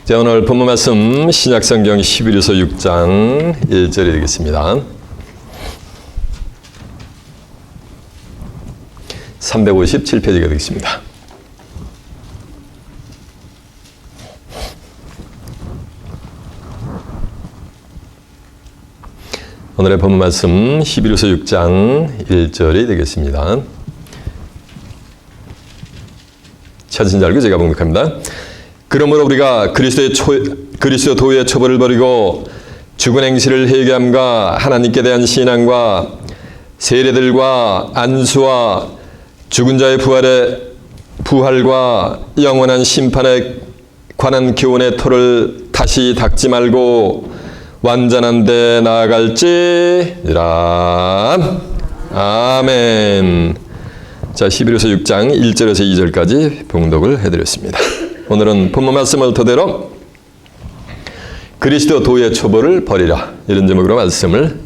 자, 오늘 본문 말씀 신약성경 11에서 6장 1절이 되겠습니다. 357페이지가 되겠습니다. 오늘의 본문 말씀 11에서 6장 1절이 되겠습니다. 찾으신 줄 알고 제가 봉독합니다. 그러므로 우리가 그리스도 도의 처벌을 버리고 죽은 행실을 회개함과 하나님께 대한 신앙과 세례들과 안수와 죽은 자의 부활과 영원한 심판에 관한 교훈의 토를 다시 닦지 말고 완전한 데 나아갈지니라. 아멘. 자, 11에서 6장 1절에서 2절까지 봉독을 해드렸습니다. 오늘은 본문 말씀을 토대로 그리스도 도의 초보를 버리라, 이런 제목으로 말씀을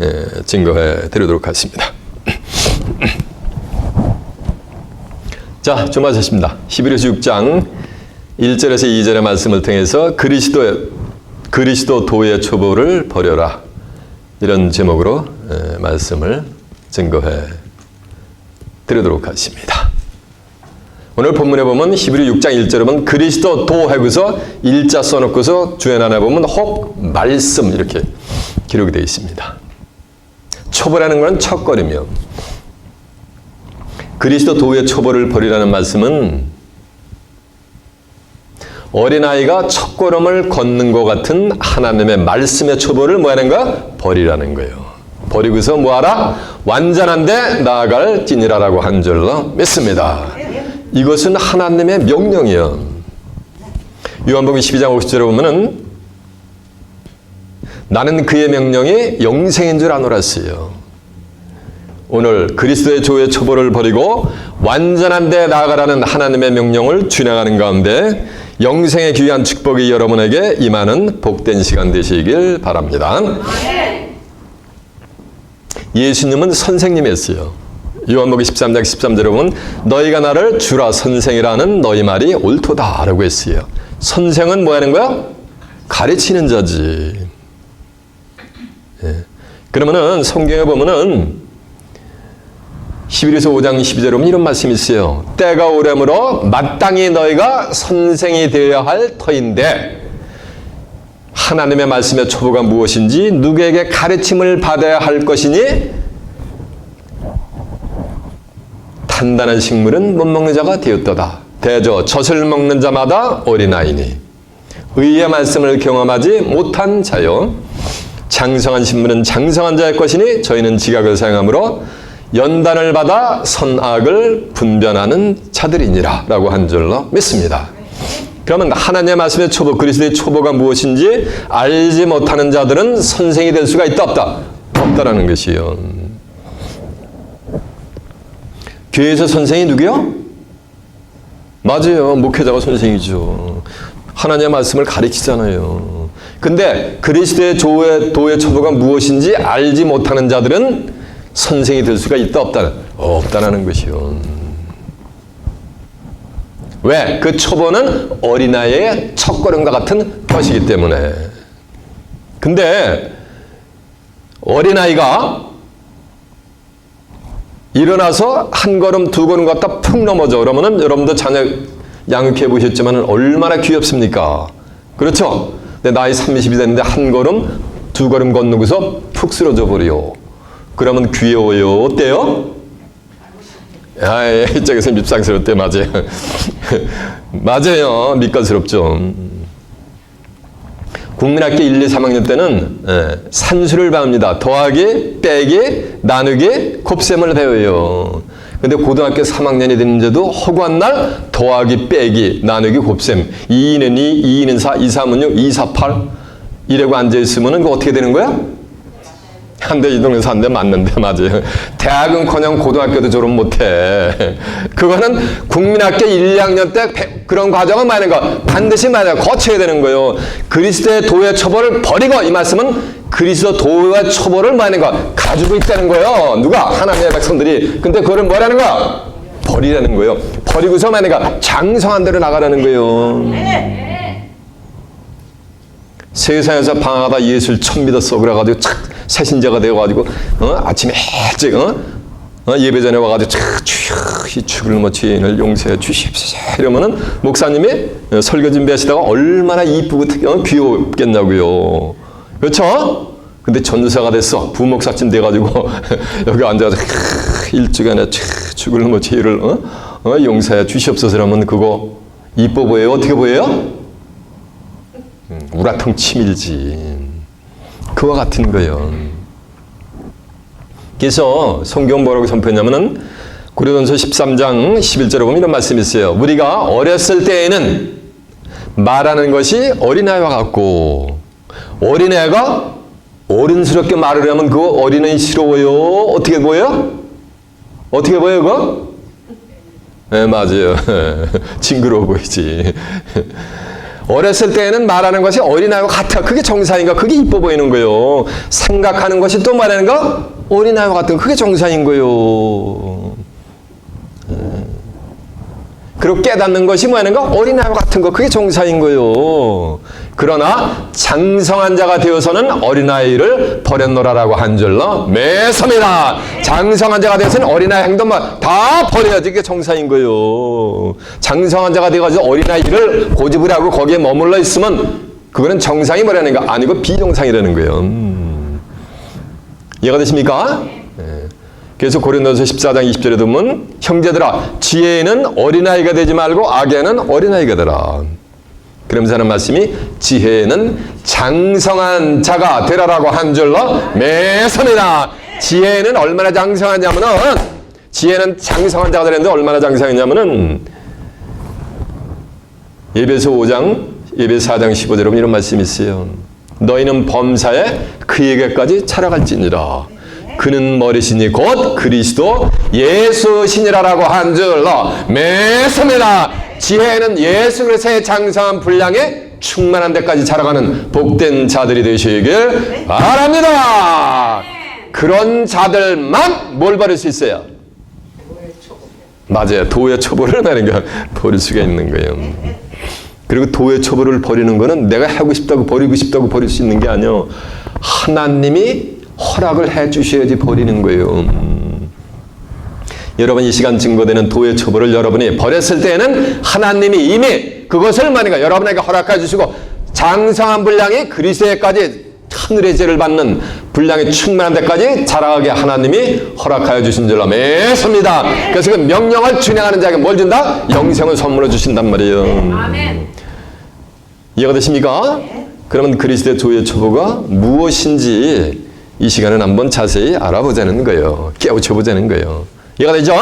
증거해 드리도록 하겠습니다. 자, 주마하셨습니다. 11에서 6장 1절에서 2절의 말씀을 통해서 그리스도 도의 초보를 버려라, 이런 제목으로 말씀을 증거해 드리도록 하겠습니다. 오늘 본문에 보면 히브리 6장 1절에 보면 그리스도 도 하고서 일자 써놓고서 주연 안에 보면 혹 말씀 이렇게 기록이 되어 있습니다. 초보라는 것은 첫걸음이요. 그리스도 도의 초보를 버리라는 말씀은 어린아이가 첫걸음을 걷는 것 같은 하나님의 말씀의 초보를 뭐하는 거야? 버리라는 거예요. 버리고서 뭐하라? 완전한 데 나아갈지니라라고 한 줄로 믿습니다. 이것은 하나님의 명령이요. 요한복음 12장 50절에 보면은 나는 그의 명령이 영생인 줄 아노라스요. 오늘 그리스도의 조의 초보를 버리고 완전한 데 나아가라는 하나님의 명령을 준행하는 가운데 영생의 귀한 축복이 여러분에게 임하는 복된 시간 되시길 바랍니다. 예수님은 선생님이었어요. 요한복음 13장 13절에 보면 너희가 나를 주라 선생이라는 너희 말이 옳도다 라고 했어요. 선생은 뭐 하는 거야? 가르치는 자지. 그러면은 성경에 보면은 11에서 5장 12절에 보면 이런 말씀이 있어요. 때가 오려므로 마땅히 너희가 선생이 되어야 할 터인데 하나님의 말씀의 초보가 무엇인지 누구에게 가르침을 받아야 할 것이니 단단한 식물은 못 먹는 자가 되었도다. 대저 젖을 먹는 자마다 어린아이니 의의 말씀을 경험하지 못한 자요. 장성한 식물은 장성한 자의 것이니 저희는 지각을 사용하므로 연단을 받아 선악을 분별하는 자들이니라 라고 한 줄로 믿습니다. 그러면 하나님의 말씀의 초보, 그리스도의 초보가 무엇인지 알지 못하는 자들은 선생이 될 수가 있다 없다? 없다라는 것이요. 교회에서 선생이 누구요? 맞아요. 목회자가 선생이죠. 하나님의 말씀을 가르치잖아요. 근데 그리스도의 도의 초보가 무엇인지 알지 못하는 자들은 선생이 될 수가 있다 없다? 없다라는 것이요. 왜? 그 초보는 어린아이의 첫걸음과 같은 것이기 때문에. 근데 어린아이가 일어나서 한 걸음 두 걸음 갔다 푹 넘어져. 그러면은 여러분도 자녀 양육해 보셨지만 얼마나 귀엽습니까? 그렇죠? 내 나이 30이 됐는데 한 걸음 두 걸음 건너고서 푹 쓰러져 버려. 그러면 귀여워요. 어때요? 아, 이쪽에서 밉상스럽대. 맞아요. 맞아요. 미끈스럽죠. 국민학교 1, 2, 3학년 때는 산수를 배웁니다. 더하기, 빼기, 나누기, 곱셈을 배워요. 근데 고등학교 3학년이 됐는데도 허구한 날 더하기, 빼기, 나누기, 곱셈 2는 2, 2는 4, 2, 3은 6, 2, 4, 8 이러고 앉아있으면 그거 어떻게 되는 거야? 한 대 이 동네에서 한 대 맞는데. 맞아요. 대학은커녕 고등학교도 졸업 못해. 그거는 국민학교 1, 2학년 때 그런 과정은 말하는 거 반드시 말해요. 거쳐야 되는 거예요. 그리스도의 도의 초보를 버리고, 이 말씀은 그리스도 도의 초보를 말하는 거 가지고 있다는 거예요. 누가? 하나님의 백성들이. 근데 그거를 뭐라는 거야? 버리라는 거예요. 버리고서 말하는 거 장성한 대로 나가라는 거예요. 세상에서 방황하다 예수를 처음 믿었어. 그래가지고 착 새신자가 되어가지고 아침에 일찍 예배 전에 와가지고 주여 이 죽을 죄인을 용서해 주십시오 이러면은 목사님이 설교 준비하시다가 얼마나 이쁘고 귀엽겠냐고요. 그렇죠? 근데 전도사가 됐어. 부목사쯤 돼가지고 여기 앉아서 일주간에 죽을 죄를 용서해 주시옵소서 하면 그거 이뻐 보여요? 어떻게 보여요? 우라통 치밀지. 그와 같은 거예요. 그래서 성경 뭐라고 선포했냐면은 고린도전서 13장 11절에 보면 이런 말씀이 있어요. 우리가 어렸을 때에는 말하는 것이 어린아이와 같고 어린애가 어른스럽게 말을 하면 그거 어린애스러워요. 어떻게 보여요? 어떻게 보여요 그거? 네, 맞아요. 징그러워 보이지. 어렸을 때에는 말하는 것이 어린아이와 같아. 그게 정상인가? 그게 이뻐 보이는 거예요. 생각하는 것이 또 말하는 거? 어린아이와 같은 그게 정상인 거예요. 그리고 깨닫는 것이 뭐하는 거? 어린아이와 같은 거. 그게 정상인 거예요. 그러나 장성한 자가 되어서는 어린아이를 버렸노라라고 한 줄로 매섭니다. 장성한 자가 되어서는 어린아이 행동만 다 버려야지 그게 정상인 거예요. 장성한 자가 되어가지고 어린아이를 고집을 하고 거기에 머물러 있으면 그거는 정상이 뭐라는 거 아니고 비정상이라는 거예요. 이해가 되십니까? 그래서 고린도전서 14장 20절에 보면 형제들아 지혜에는 어린아이가 되지 말고 악에는 어린아이가 되라. 그러면서 하는 말씀이 지혜에는 장성한 자가 되라라고 한 줄로 매섭니다. 지혜는 얼마나 장성하냐면은 지혜는 장성한 자가 되는데 얼마나 장성했냐면은 에베소 5장 에베소 4장 15절에 보면 이런 말씀이 있어요. 너희는 범사에 그에게까지 자라갈지니라. 그는 머리시니 곧 그리스도 예수시니라라고 한 줄로 매섭니다. 지혜는 예수 그리스도의 장성한 분량에 충만한 데까지 자라가는 복된 자들이 되시길 바랍니다. 그런 자들만 뭘 버릴 수 있어요? 맞아요. 도의 초보를 버릴 수가 있는 거예요. 그리고 도의 초보를 버리는 거는 내가 하고 싶다고 버리고 싶다고 버릴 수 있는 게 아니에요. 하나님이 허락을 해 주셔야지 버리는 거예요. 여러분 이 시간 증거되는 도의 초보를 여러분이 버렸을 때에는 하나님이 이미 그것을 만약에 여러분에게 허락해 주시고 장성한 분량이 그리스도에까지 하늘의 죄를 받는 분량이 충만한 데까지 자라가게 하나님이 허락하여 주신 줄로 매섭니다. 그래서 그 명령을 준행하는 자에게 뭘 준다? 영생을 선물로 주신단 말이에요. 아멘. 이해가 되십니까? 그러면 그리스도의 도의 초보가 무엇인지 이 시간은 한번 자세히 알아보자는 거예요. 깨우쳐보자는 거예요. 이해가 되죠?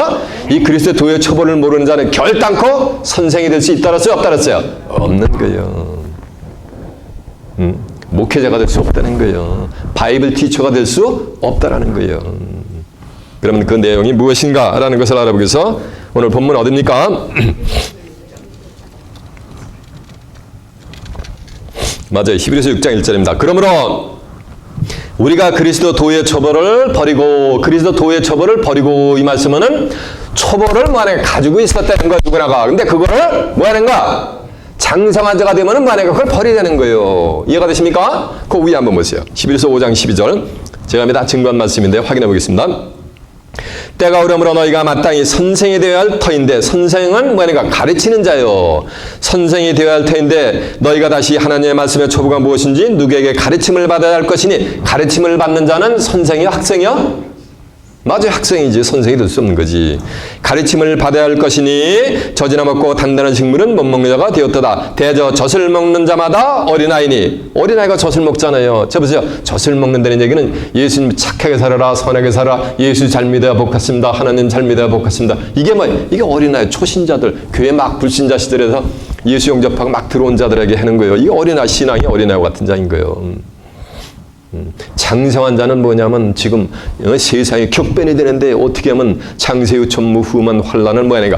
이 그리스도의 도의 초보를 모르는 자는 결단코 선생이 될 수 있다랬어요? 없다랬어요? 없는 거예요. 목회자가 될 수 없다는 거예요. 바이블 티처가 될 수 없다라는 거예요. 그러면 그 내용이 무엇인가라는 것을 알아보기 위해서 오늘 본문 어디입니까? 맞아요. 히브리서 6장 1절입니다. 그러므로 우리가 그리스도 도의 초보를 버리고 그리스도 도의 초보를 버리고 이 말씀은 초보를 뭐하는 가지고 있었다는 거야 누구나가. 근데 그거를 뭐하는가? 장성한 자가 되면은 만약에 그걸 버리라는 거예요. 이해가 되십니까? 그 위에 한번 보세요. 11서 5장 12절 제가 다 증거한 말씀인데 확인해 보겠습니다. 때가 오려므로 너희가 마땅히 선생이 되어야 할 터인데 선생은 뭐하는가? 가르치는 자요. 선생이 되어야 할 터인데 너희가 다시 하나님의 말씀의 초보가 무엇인지 누구에게 가르침을 받아야 할 것이니 가르침을 받는 자는 선생이요 학생이요? 맞아요. 학생이지 선생이 될 수 없는 거지. 가르침을 받아야 할 것이니 젖이나 먹고 단단한 식물은 못 먹는 자가 되었도다. 대저 젖을 먹는 자마다 어린아이니. 어린아이가 젖을 먹잖아요. 자 보세요. 젖을 먹는다는 얘기는 예수님 착하게 살아라 선하게 살아 예수 잘 믿어야 복 같습니다. 하나님 잘 믿어야 복 같습니다. 이게 뭐예요? 이게 어린아이 초신자들 교회 막 불신자 시절에서 예수 영접하고 막 들어온 자들에게 하는 거예요. 이게 어린아이 신앙이 어린아이와 같은 자인 거예요. 장성한 자는 뭐냐면 지금 세상에 격변이 되는데 어떻게 하면 창세후 천무 후만 환란을 뭐하는가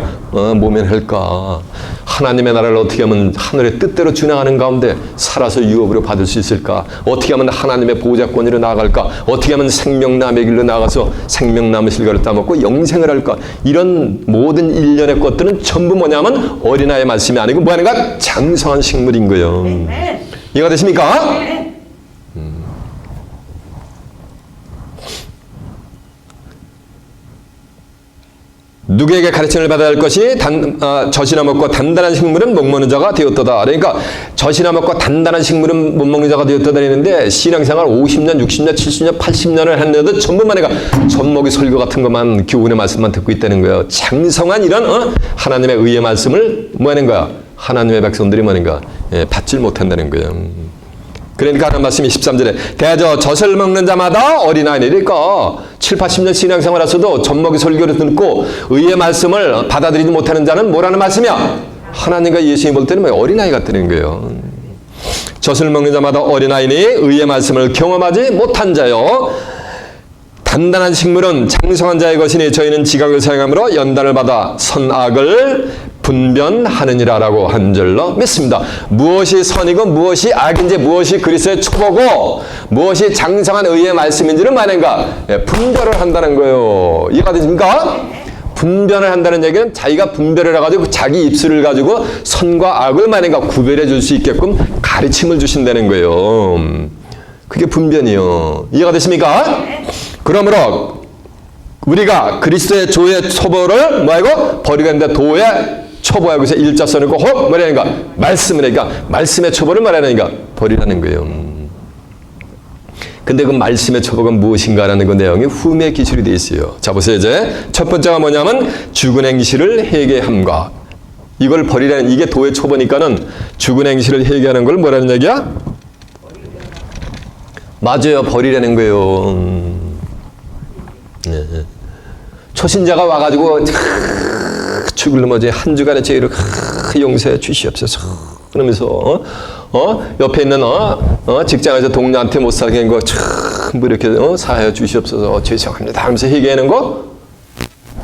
모면할까. 하나님의 나라를 어떻게 하면 하늘의 뜻대로 준행하는 가운데 살아서 유업으로 받을 수 있을까. 어떻게 하면 하나님의 보호자권으로 나아갈까. 어떻게 하면 생명나무의 길로 나가서 생명나무 실과를 따먹고 영생을 할까. 이런 모든 일련의 것들은 전부 뭐냐면 어린아이의 말씀이 아니고 뭐하는가? 장성한 식물인 거예요. 이해가 되십니까? 누구에게 가르침을 받아야 할 것이 젖이나 먹고 단단한 식물은 못 먹는 자가 되었도다. 그러니까 젖이나 먹고 단단한 식물은 못 먹는 자가 되었도다 했는데 신앙생활 50년, 60년, 70년, 80년을 했는데도 전부만 내가 젖먹이 설교 같은 것만 교훈의 말씀만 듣고 있다는 거예요. 장성한 이런 하나님의 의의 말씀을 뭐 하는 거야? 하나님의 백성들이 뭐하는가? 받질 못한다는 거예요. 그러니까 하는 말씀이 13절에 대저 젖을 먹는 자마다 어린아이니까 7, 80년 신앙생활 하셔도 젖먹이 설교를 듣고 의의 말씀을 받아들이지 못하는 자는 뭐라는 말씀이야? 하나님과 예수님이 볼 때는 뭐 어린아이 같다는 거예요. 젖을 먹는 자마다 어린아이니 의의 말씀을 경험하지 못한 자요. 단단한 식물은 장성한 자의 것이니 저희는 지각을 사용함으로 연단을 받아 선악을 분별하느니라라고 한 줄로 믿습니다. 무엇이 선이고 무엇이 악인지 무엇이 그리스도의 초보고 무엇이 장성한 의의 말씀인지를 말하는가? 분별을 한다는 거예요. 이해가 되십니까? 분별을 한다는 얘기는 자기가 분별을 해가지고 자기 입술을 가지고 선과 악을 말하는가 구별해 줄 수 있게끔 가르침을 주신다는 거예요. 그게 분별이요. 이해가 되십니까? 그러므로 우리가 그리스도의 조의 초보를 뭐하고 버리겠는데 도의 초보야. 그래서 일자선이고 혹 뭐라는가? 말씀을 하니까 말씀의 초보를 말하니까 버리라는 거예요. 근데 그 말씀의 초보가 무엇인가라는 그 내용이 후에 기술이 되어 있어요. 자 보세요. 이제 첫 번째가 뭐냐면 죽은 행실을 회개함과 이걸 버리라는 이게 도의 초보니까는 죽은 행실을 회개하는 걸 뭐라는 얘기야? 맞아요. 버리라는 거예요. 초신자가 와가지고 죽을 넘어지 한 주간의 죄를 용서해 주시옵소서 그러면서 옆에 있는 직장에서 동료한테 못 살게 한 거 전부 이렇게 사하여 주시옵소서 죄송합니다 하면서 회개하는 거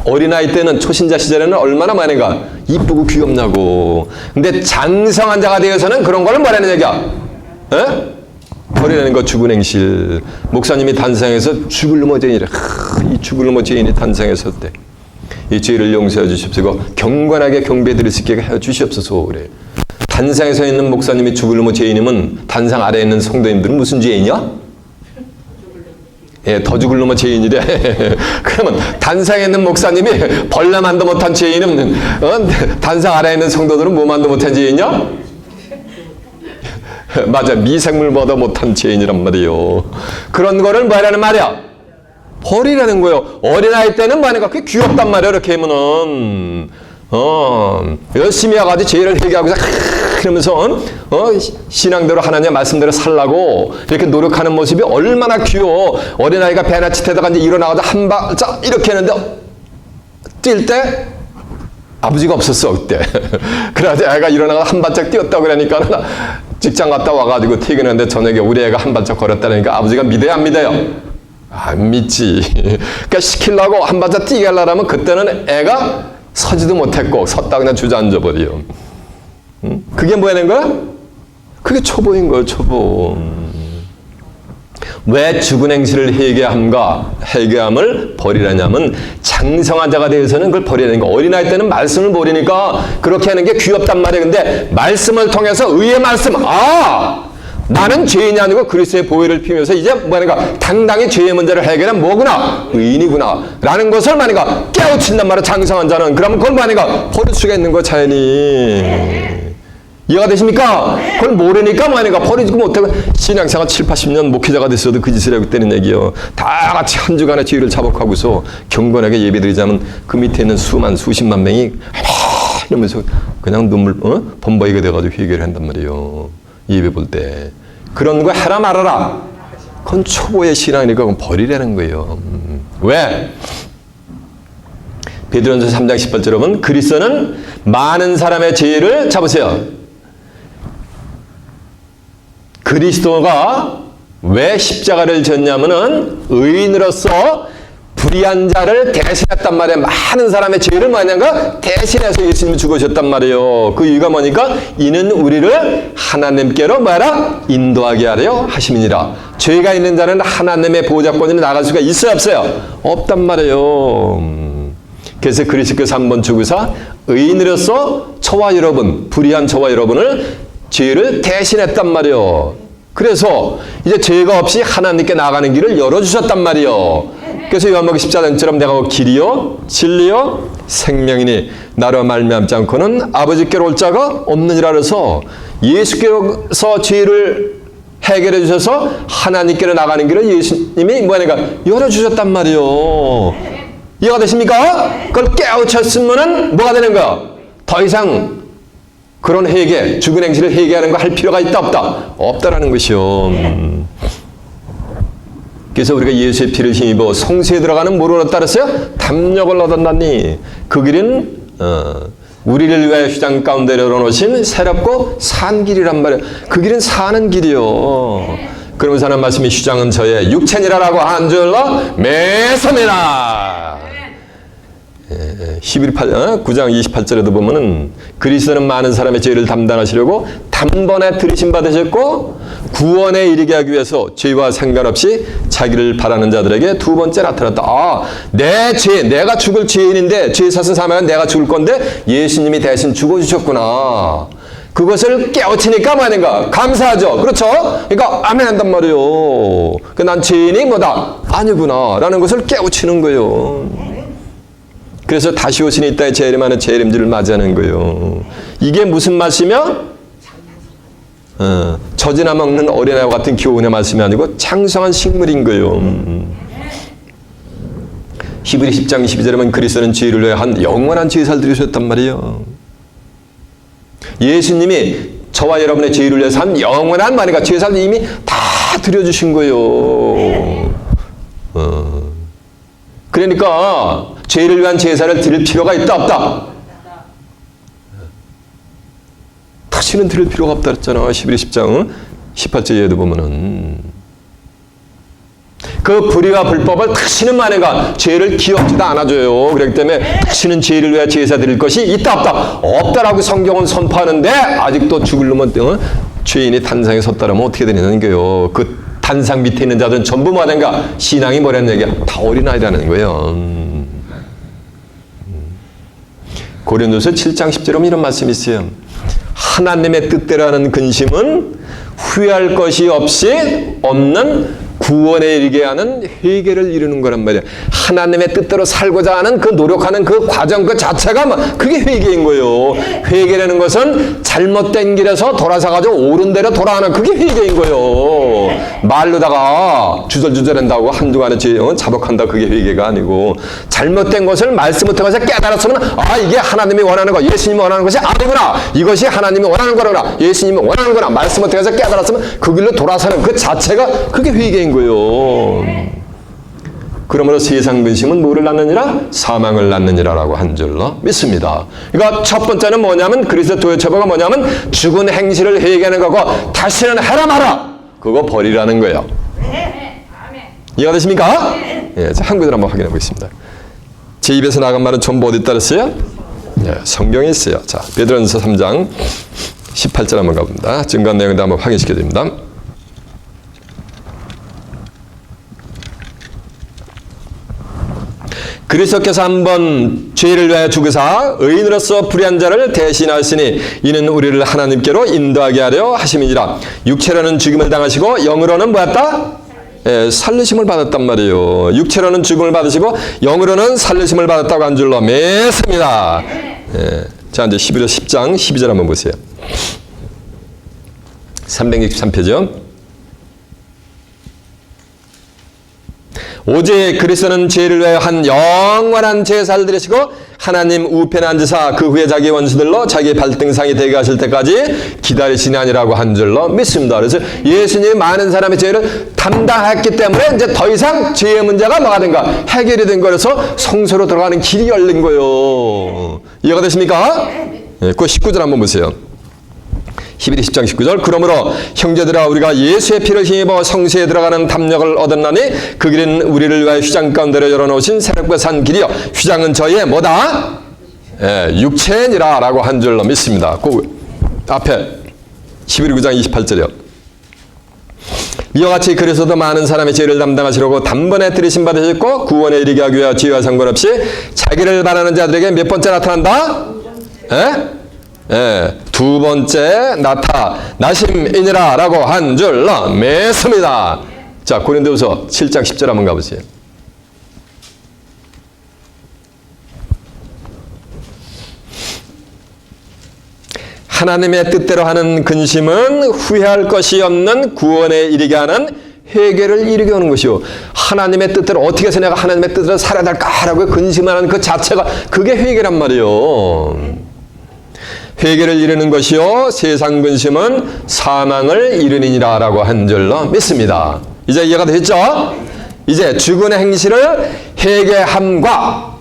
어린아이 때는 초신자 시절에는 얼마나 많은가 이쁘고 귀엽냐고. 근데 장성한 자가 되어서는 그런 거를 뭐라는 얘기야? 버리라는 거 죽은 행실. 목사님이 단상에서 죽을 넘어 죄인이래. 이 죽을 넘어 죄인이 단상에서 때 이 죄를 용서해 주십시오. 경건하게 경배 드릴 수 있게 해 주시옵소서 그래. 단상에 서 있는 목사님이 죽을 넘어 죄인이면 단상 아래에 있는 성도님들은 무슨 죄인이야? 더 죽을 넘어 죄인이래. 그러면 단상에 있는 목사님이 벌나만도 못한 죄인은 단상 아래에 있는 성도들은 뭐만도 못한 죄인이야? 맞아. 미생물보다 못한 죄인이란 말이요. 그런 거를 뭐라는 말이야? 버리라는 거예요. 어린아이 때는 뭐하니까 그게 귀엽단 말이야. 이렇게 하면은 열심히 와가지고 죄를 회개하고서 그러면서 신앙대로 하나님의 말씀대로 살라고 이렇게 노력하는 모습이 얼마나 귀여워. 어린아이가 배나 치태다가 이제 일어나가지고 한 발짝 이렇게 했는데 뛸 때 아버지가 없었어 그때. 그래가지고 애가 일어나가 한 발짝 뛰었다고 그러니까 직장 갔다 와가지고 퇴근했는데 저녁에 우리 애가 한 발짝 걸었다니까 아버지가 믿어요 안 믿어요? 안 믿지. 그러니까 시키려고 한 발짝 뛰게 하려면 그때는 애가 서지도 못했고 섰다 그냥 주저앉아 버려. 그게 뭐 하는 거야? 그게 초보인 거예요. 초보. 왜 죽은 행실을 회개함을 버리라냐면 장성한 자가 되어서는 그걸 버리라는 거. 어린아이 때는 말씀을 모르니까 그렇게 하는 게 귀엽단 말이에요. 근데 말씀을 통해서 의의 말씀 나는 죄인이 아니고 그리스도의 보혈을 피우면서 이제 뭐하는가 당당히 죄의 문제를 해결하면 뭐구나 의인이구나 라는 것을 뭐하는가 깨우친단 말이야. 장성한 자는. 그러면 그걸 뭐하는가 버릴 수가 있는 거 자연히. 이해가 되십니까? 그걸 모르니까 뭐하는가 버리지 못하고 신앙생활 7, 80년 목회자가 됐어도 그 짓을 하고 있다는 얘기예요. 다 같이 한 주간의 죄를 자복하고서 경건하게 예배드리자면 그 밑에 있는 수십만 명이 이러면서 그냥 눈물 범벅이가 돼가지고 회개를 한단 말이에요. 예배 볼 때. 그런 거 해라 말아라. 그건 초보의 신앙이니까 그건 버리라는 거예요. 왜? 베드로전서 3장 18절 여러분 그리스도는 많은 사람의 죄를 잡으세요. 그리스도가 왜 십자가를 졌냐면은 의인으로서 불의한 자를 대신했단 말이에요. 많은 사람의 죄를 뭐냐가 대신해서 예수님이 죽으셨단 말이에요. 그 이유가 뭐니까 이는 우리를 하나님께로 뭐라 인도하게 하려 하심이니라. 죄가 있는 자는 하나님의 보호자권으로 나갈 수가 있어요 없어요? 없단 말이에요. 그래서 그리스도께서 한번 죽으사 의인으로서 저와 여러분 불의한 저와 여러분을 죄를 대신했단 말이요. 그래서 이제 죄가 없이 하나님께 나가는 길을 열어주셨단 말이요. 그래서 요한복음 14장처럼 내가 길이요 진리요 생명이니 나로 말미암지 않고는 아버지께로 올 자가 없느니라. 그래서 예수께서 죄를 해결해 주셔서 하나님께로 나가는 길을 예수님이 뭐하니까 열어주셨단 말이요. 이해가 되십니까? 그걸 깨우쳤으면은 뭐가 되는 거야? 더 이상 그런 회개, 죽은 행실을 회개하는 거 할 필요가 있다 없다? 없다라는 것이요. 그래서 우리가 예수의 피를 힘입어 성소에 들어가는 뭐를 얻었다 그랬어요? 담력을 얻었나니 그 길은 우리를 위하여 휘장 가운데 열어놓으신 새롭고 산 길이란 말이에요. 그 길은 사는 길이요. 그러면서 하는 말씀이 휘장은 저의 육체니라라고 한 줄로 매섭니다. 9장 28절에도 보면은 그리스도는 많은 사람의 죄를 담당하시려고 단번에 들이심 받으셨고 구원에 이르게 하기 위해서 죄와 상관없이 자기를 바라는 자들에게 두 번째 나타났다. 아, 내 죄, 내가 죽을 죄인인데 죄 사슬 사망은 내가 죽을 건데 예수님이 대신 죽어주셨구나. 그것을 깨우치니까 뭐하는가? 감사하죠. 그렇죠? 그러니까 아멘 한단 말이에요. 난 죄인이 뭐다? 아니구나 라는 것을 깨우치는 거예요. 그래서 다시 오신 이 땅에 재림하는 재림주를 맞이하는 거예요. 이게 무슨 말씀이요? 젖이나 먹는 어린아이와 같은 교훈의 말씀이 아니고 창성한 식물인 거예요. 히브리 10장 12절에 보면 그리스도는 죄를 위해 한 영원한 제사를 드리셨단 말이에요. 예수님이 저와 여러분의 죄를 위해서 한 영원한 말이니까 제사를 이미 다 드려주신 거예요. 그러니까 죄를 위한 제사를 드릴 필요가 있다 없다? 다시는 드릴 필요가 없다 그랬잖아. 11장 18절에도 보면은 그 불의와 불법을 다시는 만해가 죄를 기억지도 않아줘요. 그렇기 때문에 다시는 죄를 위해 제사 드릴 것이 있다 없다? 없다라고 성경은 선포하는데 아직도 죽을 놈은 죄인이 단상에 섰다라면 어떻게 되냐는 거예요. 그 단상 밑에 있는 자들은 전부 뭐하는가? 신앙이 뭐라는 얘기야? 다 어린아이라는 거예요. 고린도서 7장 10절에 보면 이런 말씀이 있어요. 하나님의 뜻대로 하는 근심은 후회할 것이 없이 없는 구원에 이르게 하는 회개를 이루는 거란 말이에요. 하나님의 뜻대로 살고자 하는 그 노력하는 그 과정 그 자체가 그게 회개인 거예요. 회개라는 것은 잘못된 길에서 돌아서가지고 옳은 대로 돌아가는 그게 회개인 거예요. 말로다가 주절주절한다고 한두간에 자복한다 그게 회개가 아니고 잘못된 것을 말씀을 통해서 깨달았으면 아 이게 하나님이 원하는 거 예수님이 원하는 것이 아니구나. 이것이 하나님이 원하는 거구나. 예수님이 원하는 거나 말씀을 통해서 깨달았으면 그 길로 돌아서는 그 자체가 그게 회개인 거예요. 그러므로 세상 근심은 뭐를 낳느니라? 사망을 낳느니라라고 한 줄로 믿습니다. 그러니까 첫 번째는 뭐냐면 그리스도의 처벌가 뭐냐면 죽은 행실을 회개하는 거고 다시는 해라 마라 그거 버리라는 거예요. 이해가 되십니까? 예, 자, 한국어로 한번 확인해 보겠습니다. 제 입에서 나간 말은 전부 어디 따랐어요? 예, 성경에 있어요. 자, 베드로전서 3장 18절 한번 가봅니다. 증거한 내용도 한번 확인시켜 드립니다. 그리스도께서 한번 죄를 위하여 죽으사 의인으로서 불의한 자를 대신하시니 이는 우리를 하나님께로 인도하게 하려 하심이니라. 육체로는 죽임을 당하시고 영으로는 뭐였다? 살리심을 받았단 말이에요. 육체로는 죽음을 받으시고 영으로는 살리심을 받았다고 한 줄로 맺습니다. 자 이제 10장 12절 한번 보세요. 363페이지요. 오직 그리스도는 죄를 위하여 한 영원한 제사를 드리시고 하나님 우편에 앉으사 그 후에 자기 원수들로 자기 발등상이 되게 하실 때까지 기다리시니 아니라고 한 줄로 믿습니다. 그래서 예수님이 많은 사람의 죄를 담당했기 때문에 이제 더 이상 죄의 문제가 뭐가 된가? 해결이 된 거라서 성소로 들어가는 길이 열린 거예요. 이해가 되십니까? 그 19절 한번 보세요. 히브리 10장 19절 그러므로 형제들아 우리가 예수의 피를 힘입어 성소에 들어가는 담력을 얻었나니 그 길은 우리를 위하여 휘장 가운데로 열어놓으신 새롭고 산 길이요 휘장은 저희의 뭐다? 육체니라 라고 한 줄로 믿습니다. 그 앞에 히브리 9장 28절이요. 이와 같이 그리스도도 많은 사람의 죄를 담당하시려고 단번에 들이심 받으셨고 구원에 이르게 하기 위하여 죄와 상관없이 자기를 바라는 자들에게 몇 번째 나타난다? 두 번째 나타나심이니라 라고 한 줄로 믿습니다. 자, 고린도후서 7장 10절 한번 가보세요. 하나님의 뜻대로 하는 근심은 후회할 것이 없는 구원에 이르게 하는 회개를 이루게 하는 것이요. 하나님의 뜻대로 어떻게 해서 내가 하나님의 뜻대로 살아야 될까라고 근심하는 그 자체가 그게 회개란 말이요. 회개를 이루는 것이요. 세상 근심은 사망을 이루니라 라고 한 줄로 믿습니다. 이제 이해가 되셨죠? 이제 죽은 행실을 회개함과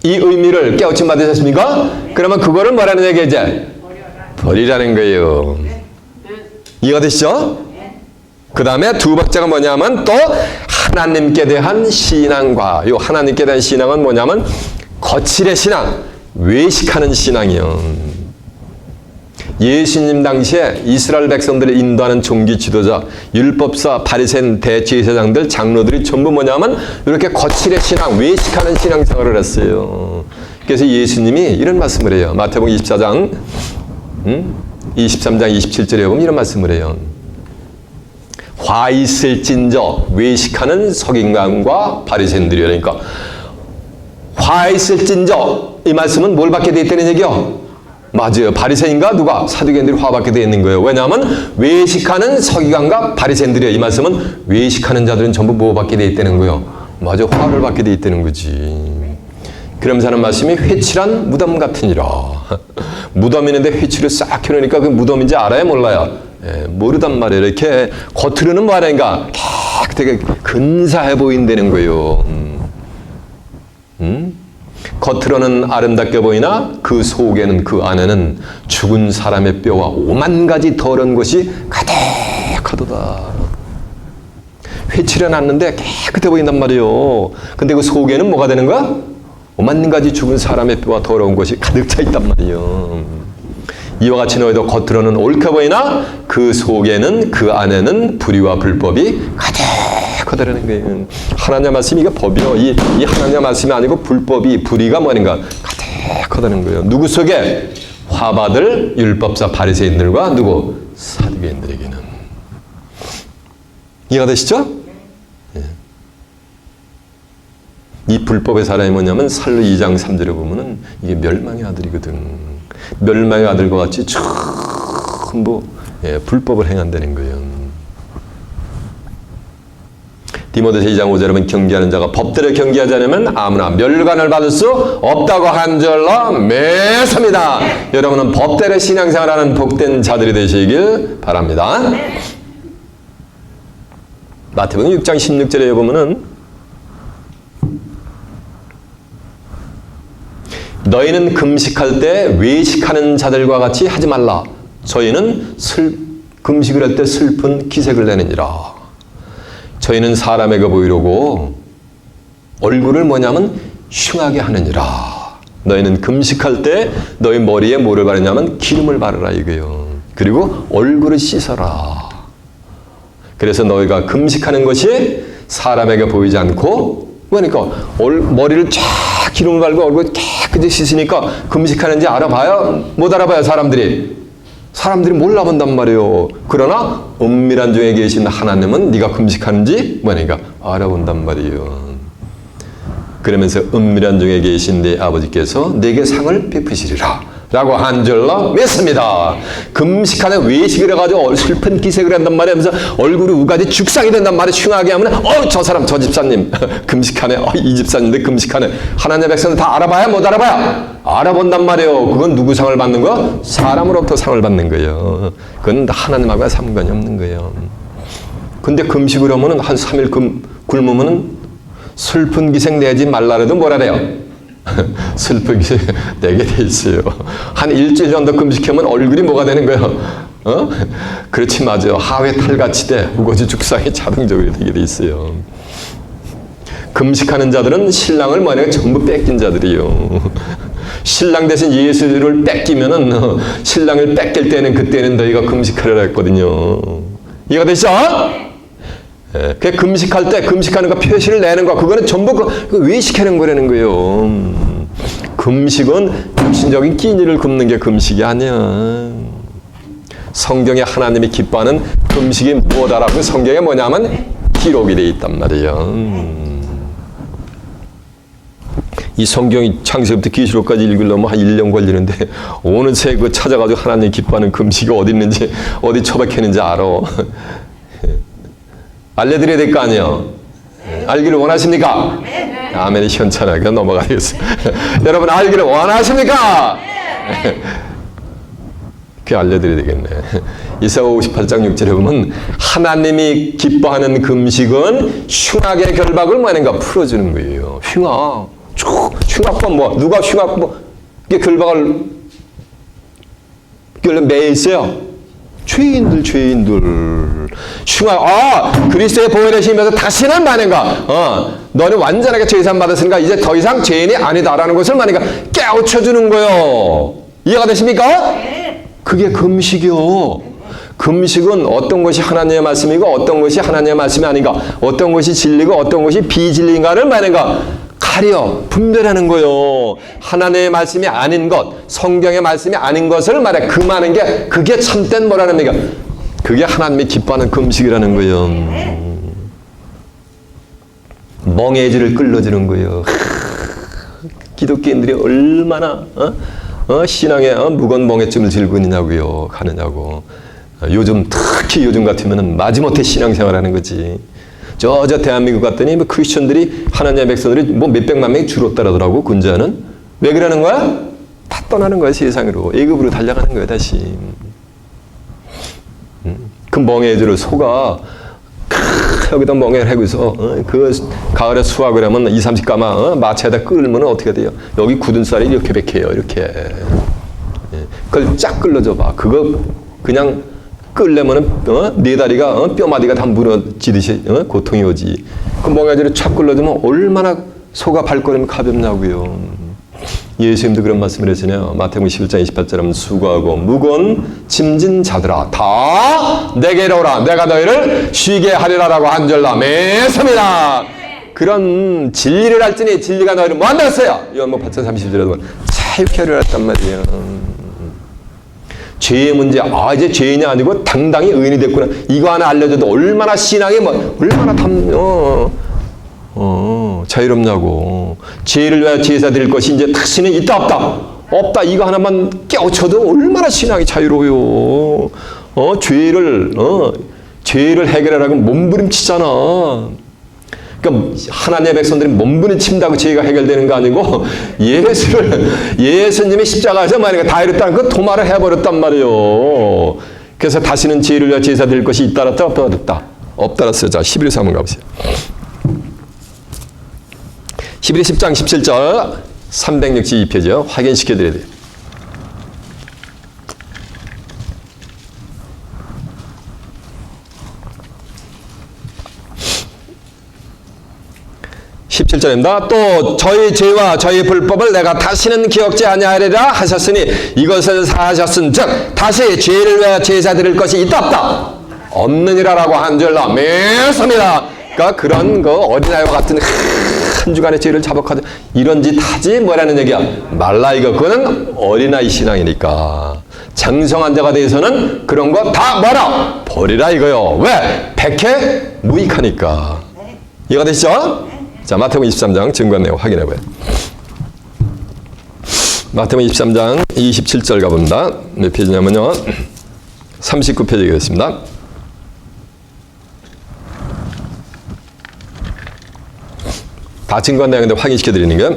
이 의미를 깨우침 받으셨습니까? 그러면 그거를 뭐라는 얘기예요? 이제 버리라는 거예요. 이해가 되시죠? 그 다음에 두 번째가 뭐냐면 또 하나님께 대한 신앙과 이 하나님께 대한 신앙은 뭐냐면 거칠의 신앙, 외식하는 신앙이요. 예수님 당시에 이스라엘 백성들을 인도하는 종기 지도자, 율법사, 바리새인, 대제사장들, 장로들이 전부 뭐냐면 이렇게 거칠의 신앙, 외식하는 신앙생활을 했어요. 그래서 예수님이 이런 말씀을 해요. 마태복음 24장 23장 27절에 보면 이런 말씀을 해요. 화 있을진저 외식하는 서기관과 바리새인들이요. 그러니까 화 있을진저 이 말씀은 뭘 받게 돼 있다는 얘기요? 맞아요. 바리새인과 누가? 사두개인들이 화받게 되어 있는 거예요. 왜냐하면 외식하는 서기관과 바리새인들이요. 이 말씀은 외식하는 자들은 전부 뭐 받게 되어 있다는 거예요? 맞아. 화를 받게 되어 있다는 거지. 그러면서 하는 말씀이 회칠한 무덤 같으니라. 무덤이 있는데 회칠을 싹 해놓으니까 그 무덤인지 알아요? 몰라요? 예, 모르단 말이에요. 이렇게 겉으로는 뭐라니까 되게 근사해 보인다는 거예요. 겉으로는 아름답게 보이나 그 속에는 그 안에는 죽은 사람의 뼈와 5만 가지 더러운 것이 가득하도다. 회칠해놨는데 깨끗해 보인단 말이에요. 근데 그 속에는 뭐가 되는 거야? 5만 가지 죽은 사람의 뼈와 더러운 것이 가득 차 있단 말이에요. 이와 같이 너희도 겉으로는 옳게 보이나 그 속에는 그 안에는 불의와 불법이 가득하다는 거예요. 하나님의 말씀이 이게 법이요. 이 하나님의 말씀이 아니고 불법이 불의가 뭐인가 가득하다는 거예요. 누구 속에? 화받을 율법사 바리새인들과 누구? 사두개인들에게는. 이해가 되시죠? 예. 이 불법의 사람이 뭐냐면 살로 2장 3절에 보면은 이게 멸망의 아들이거든. 멸망의 아들과 같이 전부 불법을 행한다는 거예요. 디모데서 2장 5절에 보면 경계하는 자가 법대로 경계하지 않으면 아무나 멸관을 받을 수 없다고 한 줄로 믿습니다. 여러분은 법대로 신앙생활하는 복된 자들이 되시길 바랍니다. 마태복음 6장 16절에 보면은 너희는 금식할 때 외식하는 자들과 같이 하지 말라. 저희는 금식을 할 때 슬픈 기색을 내느니라. 저희는 사람에게 보이려고 얼굴을 뭐냐면 흉하게 하느니라. 너희는 금식할 때 너희 머리에 뭐를 바르냐면 기름을 바르라 이거요. 그리고 얼굴을 씻어라. 그래서 너희가 금식하는 것이 사람에게 보이지 않고 그러니까 머리를 쫙 기름을 바르고 얼굴 깨끗이 씻으니까 금식하는지 알아봐요? 못 알아봐요 사람들이 몰라본단 말이에요. 그러나 은밀한 중에 계신 하나님은 네가 금식하는지 뭐니까 알아본단 말이에요. 그러면서 은밀한 중에 계신 네 아버지께서 내게 상을 베푸시리라 라고 한 줄로 믿습니다. 금식하는 외식을 해가지고 슬픈 기색을 한단 말이에요. 하면서 얼굴이 우가지 죽상이 된단 말이에요. 흉하게 하면 저 사람 저 집사님 금식하네. 이 집사님들 금식하네. 하나님의 백성들 다 알아봐야 못 알아봐야? 알아본단 말이에요. 그건 누구 상을 받는 거? 사람으로부터 상을 받는 거예요. 그건 하나님하고 상관이 없는 거예요. 근데 금식을 하면 한 3일 굶으면 슬픈 기색 내지 말라래도 뭐라 그래요? 슬픈 기색 내게 돼 있어요. 한 일주일 정도 금식하면 얼굴이 뭐가 되는 거예요? 그렇지 맞아요. 하회 탈같이 돼. 우거지 죽상이 자동적으로 되게 돼 있어요. 금식하는 자들은 신랑을 뭐냐 전부 뺏긴 자들이요. 신랑 대신 예수를 뺏기면은 신랑을 뺏길 때는 그때는 너희가 금식하려고 했거든요. 이해가 되시죠? 그 금식할 때 금식하는 거 표시를 내는 거 그거는 전부 그 외식하는 거라는 거예요. 금식은 육신적인 끼니를 굶는 게 금식이 아니야. 성경에 하나님이 기뻐하는 금식이 무엇이라고 성경에 뭐냐면 기록이 되어 있단 말이에요. 이 성경이 창세기부터 계시록까지 읽으려면 한 1년 걸리는데 어느새 그 찾아가지고 하나님 기뻐하는 금식이 어디 있는지 어디 처박혀 있는지 알아. 알려드려야 될 거 아니에요. 알기를 원하십니까? 아멘이 현찬하게 넘어가겠습니다. 여러분 알기를 원하십니까? 그게 알려드려야 되겠네. 이사야 58장 6절에 보면 하나님이 기뻐하는 금식은 흉악의 결박을 뭐하는가 풀어주는 거예요. 흉악과 뭐 누가 흉악과 결박을 매일 있어요? 죄인들. 그리스도의 보혈의 힘에서 다시는 만인가? 너는 완전하게 죄산 받았으니까 이제 더 이상 죄인이 아니다라는 것을 만인가 깨우쳐주는 거예요. 이해가 되십니까? 그게 금식이요. 금식은 어떤 것이 하나님의 말씀이고 어떤 것이 하나님의 말씀이 아닌가, 어떤 것이 진리고 어떤 것이 비진리인가를 말인가 가려 분별하는 거요. 하나님의 말씀이 아닌 것, 성경의 말씀이 아닌 것을 말해 금하는 게 그게 참된 뭐라는 겁니까? 그게 하나님이 기뻐하는 금식이라는 거예요. 멍해지를 끌어주는 거예요. 기독교인들이 얼마나 신앙에 무거운 멍해증을 들고 있느냐고요. 가느냐고. 특히 요즘 같으면 마지못해 신앙생활하는 거지. 저 대한민국 갔더니 뭐 크리스천들이 하나님의 백성들이 뭐 몇백만 명이 줄었다라더라고. 군자는 왜 그러는 거야? 다 떠나는 거야. 세상으로 애굽으로 달려가는 거야. 다시 그 멍해들을 속아 여기다 멍해를 하고서 그 가을에 수확을 하면 20-30가마 마차에다 끓으면 어떻게 돼요? 여기 굳은 쌀이 이렇게 백해요. 이렇게 그걸 쫙 끌어줘 봐. 그거 그냥 끌려면은 네 다리가 뼈마디가 다 무너지듯이 고통이 오지. 그 멍해지를 쫙 끌어주면 얼마나 소가 발걸음이 가볍냐고요. 예수님도 그런 말씀을 하시네요. 마태복음 11장 28절에 하면 수고하고 무거운 짐진 자들아 다 내게로 오라 내가 너희를 쉬게 하리라라고 한절라 매섭니다. 그런 진리를 할지니 진리가 너희를 뭐 한다했어요? 요한복음 8장 30절에 보면 자유케 하리라 했단 말이에요. 죄의 문제, 이제 죄인이 아니고 당당히 의인이 됐구나. 이거 하나 알려줘도 얼마나 신앙이 얼마나 자유롭냐고. 죄를 위하여 제사 드릴 것이 이제 다시는 있다 없다? 없다. 이거 하나만 깨우쳐도 얼마나 신앙이 자유로워요. 죄를 해결하라고 몸부림치잖아. 그러니까 하나님의 백성들이 몸부림친다고 죄가 해결되는 거 아니고 예수님이 십자가에서 만약에 다 이랬다는 그 도말을 해버렸단 말이에요. 그래서 다시는 죄를 위하여 제사 드릴 것이 있다랐다 없다랐다? 없다랐어요. 자 11에서 한번 가보세요. 11의 10장 17절 362페이지요. 확인시켜드려야 돼요. 또 저희 죄와 저희 불법을 내가 다시는 기억지 아니하리라 하셨으니 이것을 사하셨은즉 다시 죄를 위하여 제사 드릴 것이 있다 없다? 없느니라라고 한줄라 매섭니다. 그러니까 그런 거 어린아이와 같은 한 주간의 죄를 자복하듯 이런 짓 하지 뭐라는 얘기야. 말라 이거. 그거는 어린아이 신앙이니까. 장성한 자가 대해서는 그런 거 다 뭐라? 버리라 이거요. 왜? 백해 무익하니까. 이해가 되시죠? 자, 마태복음 23장 증거한 내용 확인해봐요. 마태복음 23장 27절 가봅니다. 몇 페이지냐면요. 39페이지 되겠습니다. 다 증거한 내용인데 확인시켜드리는 게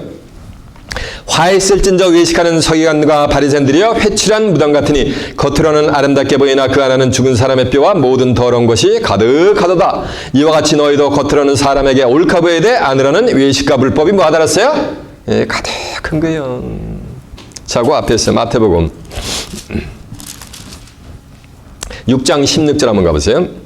화했을진저 외식하는 서기관과 바리새인들이여 회칠한 무당 같으니 겉으로는 아름답게 보이나 그 안에는 죽은 사람의 뼈와 모든 더러운 것이 가득하도다. 이와 같이 너희도 겉으로는 사람에게 옳까 보여야 돼 안으로는 외식과 불법이 뭐 하더랬어요? 예, 가득한 거예요. 자, 그 앞에 있어요. 마태복음 6장 16절 한번 가보세요.